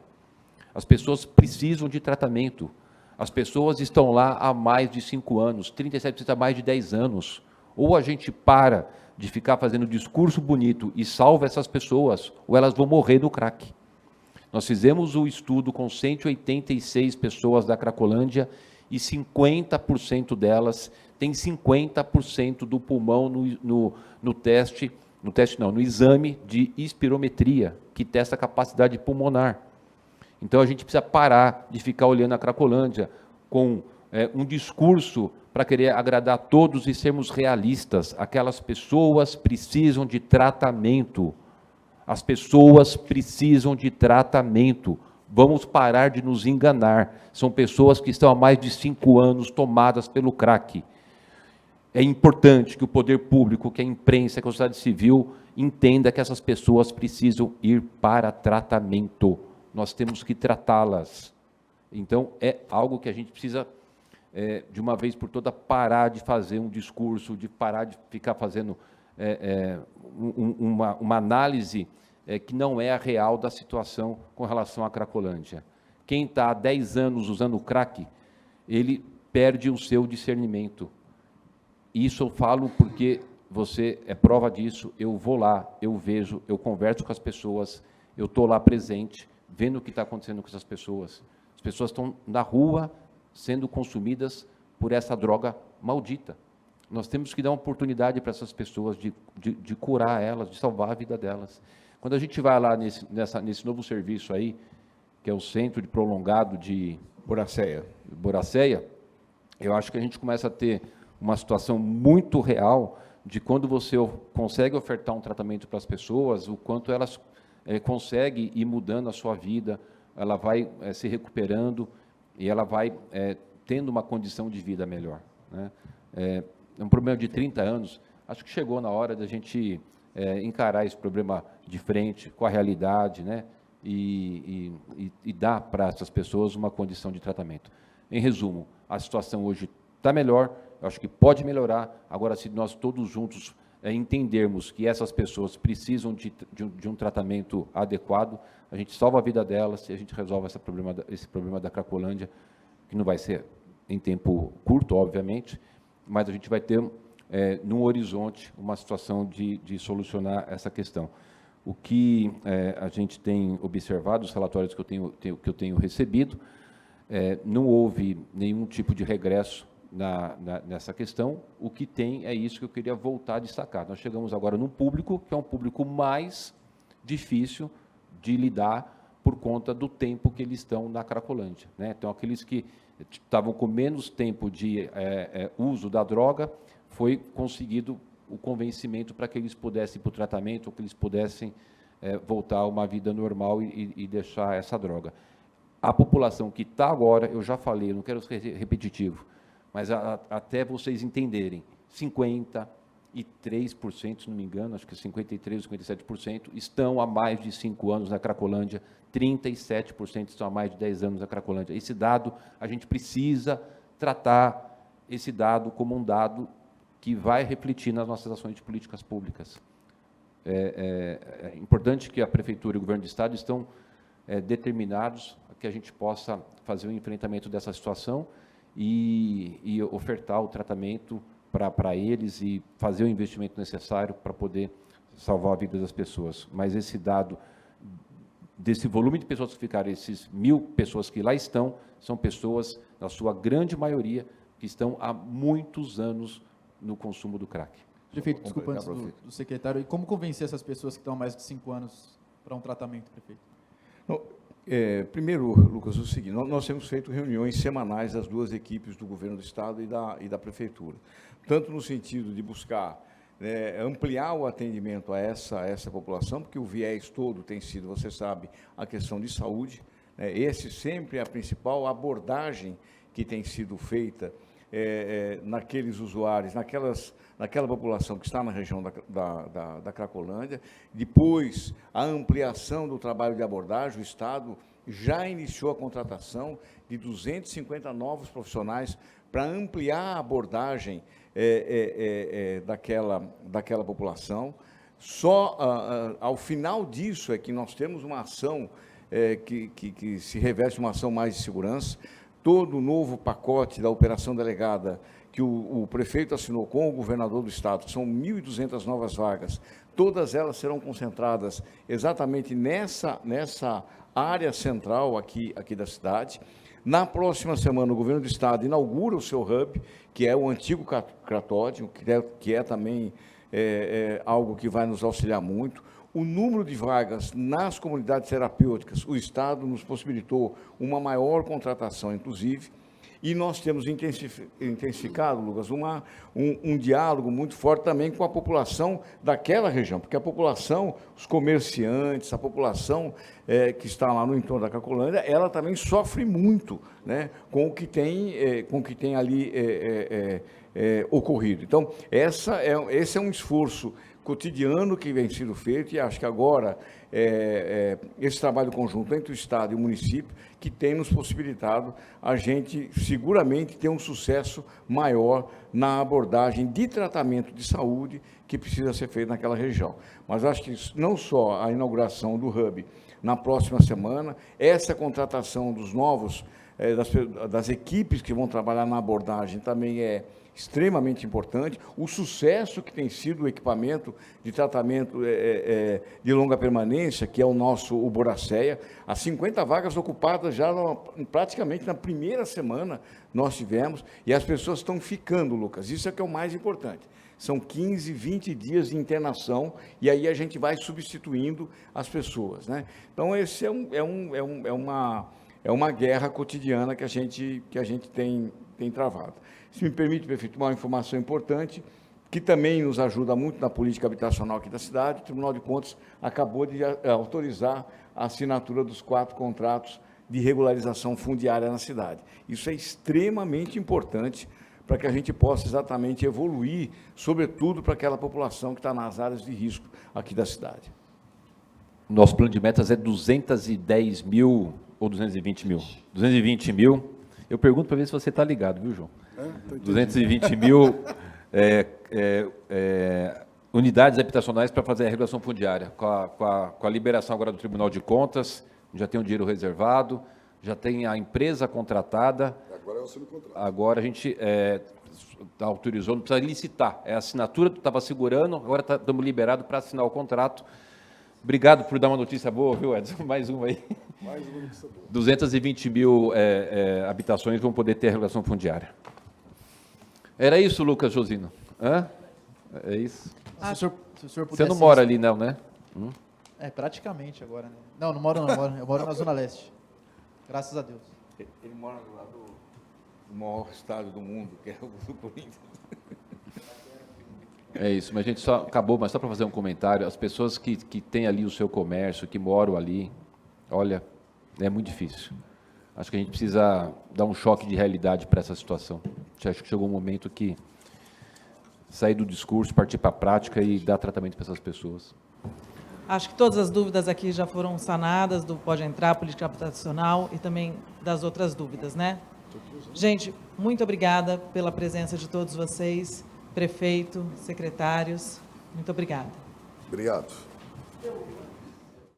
As pessoas precisam de tratamento. As pessoas estão lá há mais de 5 anos, 37% há mais de 10 anos. Ou a gente para de ficar fazendo discurso bonito e salva essas pessoas, ou elas vão morrer no crack. Nós fizemos o estudo com 186 pessoas da Cracolândia e 50% delas têm 50% do pulmão no exame de espirometria, que testa a capacidade pulmonar. Então, a gente precisa parar de ficar olhando a Cracolândia com um discurso para querer agradar a todos e sermos realistas. Aquelas pessoas precisam de tratamento. As pessoas precisam de tratamento. Vamos parar de nos enganar. São pessoas que estão há mais de 5 anos tomadas pelo crack. É importante que o poder público, que a imprensa, que a sociedade civil entenda que essas pessoas precisam ir para tratamento. Nós temos que tratá-las. Então, é algo que a gente precisa, de uma vez por todas, parar de fazer um discurso, de parar de ficar fazendo uma análise que não é a real da situação com relação à Cracolândia. Quem está há 10 anos usando o crack, ele perde o seu discernimento. Isso eu falo porque você é prova disso, eu vou lá, eu vejo, eu converso com as pessoas, eu estou lá presente, vendo o que está acontecendo com essas pessoas. As pessoas estão na rua sendo consumidas por essa droga maldita. Nós temos que dar uma oportunidade para essas pessoas de curar elas, de salvar a vida delas. Quando a gente vai lá nesse novo serviço aí, que é o Centro de Prolongado de Boracéia, eu acho que a gente começa a ter uma situação muito real de quando você consegue ofertar um tratamento para as pessoas, o quanto elas conseguem ir mudando a sua vida, ela vai se recuperando e ela vai tendo uma condição de vida melhor, né? É um problema de 30 anos, acho que chegou na hora da gente encarar esse problema de frente, com a realidade, né? E dar para essas pessoas uma condição de tratamento. Em resumo, a situação hoje está melhor, eu acho que pode melhorar. Agora, se nós todos juntos entendermos que essas pessoas precisam de um tratamento adequado, a gente salva a vida delas e a gente resolve esse problema da Cracolândia, que não vai ser em tempo curto, obviamente, mas a gente vai ter num horizonte uma situação de solucionar essa questão. O que a gente tem observado, os relatórios que eu tenho recebido, não houve nenhum tipo de regresso nessa questão. O que tem é isso que eu queria voltar a destacar. Nós chegamos agora num público que é um público mais difícil de lidar por conta do tempo que eles estão na Cracolândia, né? Então, aqueles que estavam com menos tempo de uso da droga, foi conseguido o convencimento para que eles pudessem ir para o tratamento, ou que eles pudessem voltar a uma vida normal e deixar essa droga. A população que está agora, eu já falei, eu não quero ser repetitivo, mas até vocês entenderem, 53%, se não me engano, acho que 53% ou 57%, estão há mais de 5 anos na Cracolândia, 37% estão há mais de 10 anos na Cracolândia. Esse dado, a gente precisa tratar esse dado como um dado que vai refletir nas nossas ações de políticas públicas. É importante que a Prefeitura e o Governo do Estado estão determinados a que a gente possa fazer o enfrentamento dessa situação e ofertar o tratamento para eles e fazer o investimento necessário para poder salvar a vida das pessoas. Mas esse dado, desse volume de pessoas que ficaram, esses 1.000 pessoas que lá estão, são pessoas, na sua grande maioria, que estão há muitos anos no consumo do crack. Prefeito, desculpa, antes do secretário, e como convencer essas pessoas que estão há mais de 5 anos para um tratamento, prefeito? Não, primeiro, Lucas, é o seguinte, nós temos feito reuniões semanais das duas equipes do Governo do Estado e da Prefeitura, tanto no sentido de buscar ampliar o atendimento a essa população, porque o viés todo tem sido, você sabe, a questão de saúde. Esse sempre é a principal abordagem que tem sido feita naqueles usuários, naquela população que está na região da Cracolândia. Depois, a ampliação do trabalho de abordagem, o Estado já iniciou a contratação de 250 novos profissionais para ampliar a abordagem daquela população. Só ao final disso é que nós temos uma ação que se reveste uma ação mais de segurança. Todo o novo pacote da operação delegada que o prefeito assinou com o governador do estado, que são 1.200 novas vagas, todas elas serão concentradas exatamente nessa área central aqui da cidade. Na próxima semana, o governo do estado inaugura o seu hub, que é o antigo Cratódio, que é também algo que vai nos auxiliar muito. O número de vagas nas comunidades terapêuticas, o Estado nos possibilitou uma maior contratação, inclusive, e nós temos intensificado, Lucas, um diálogo muito forte também com a população daquela região, porque a população, os comerciantes, a população que está lá no entorno da Cracolândia, ela também sofre muito, né, com o que tem ali ocorrido. Então, esse é um esforço cotidiano que vem sendo feito, e acho que agora esse trabalho conjunto entre o Estado e o município que tem nos possibilitado a gente seguramente ter um sucesso maior na abordagem de tratamento de saúde que precisa ser feito naquela região. Mas acho que não só a inauguração do hub na próxima semana, essa contratação dos novos, das equipes que vão trabalhar na abordagem também é extremamente importante. O sucesso que tem sido o equipamento de tratamento de longa permanência, que é o nosso Boracéia, as 50 vagas ocupadas já praticamente na primeira semana nós tivemos, e as pessoas estão ficando, Lucas, isso é que é o mais importante. São 15, 20 dias de internação, e aí a gente vai substituindo as pessoas, né? Então, esse é uma guerra cotidiana que a gente tem travado. Se me permite, prefeito, uma informação importante, que também nos ajuda muito na política habitacional aqui da cidade. O Tribunal de Contas acabou de autorizar a assinatura dos 4 contratos de regularização fundiária na cidade. Isso é extremamente importante para que a gente possa exatamente evoluir, sobretudo para aquela população que está nas áreas de risco aqui da cidade. Nosso plano de metas é 210 mil ou 220 mil? 220 mil. Eu pergunto para ver se você está ligado, viu, João? 220 mil unidades habitacionais para fazer a regulação fundiária. Com a liberação agora do Tribunal de Contas, já tem um dinheiro reservado, já tem a empresa contratada. Agora é o subcontrato. Agora a gente autorizou, não precisa licitar. É a assinatura que estava segurando, agora estamos liberados para assinar o contrato. Obrigado por dar uma notícia boa, viu, Edson? Mais uma aí. Mais uma notícia boa. 220 mil habitações vão poder ter a regulação fundiária. Era isso, Lucas Josino? Hã? É isso? Se o senhor Você não mora ali, não, né? Praticamente agora, né? Não moro não, eu moro na Zona Leste. Graças a Deus. Ele mora do lado do maior estado do mundo, que é o Corinthians. É isso, mas a gente só acabou, mas só para fazer um comentário, as pessoas que têm ali o seu comércio, que moram ali, olha, é muito difícil. Acho que a gente precisa dar um choque de realidade para essa situação. Acho que chegou um momento que sair do discurso, partir para a prática e dar tratamento para essas pessoas. Acho que todas as dúvidas aqui já foram sanadas, do Pode Entrar, política habitacional, e também das outras dúvidas, né? Gente, muito obrigada pela presença de todos vocês, prefeito, secretários, muito obrigada. Obrigado.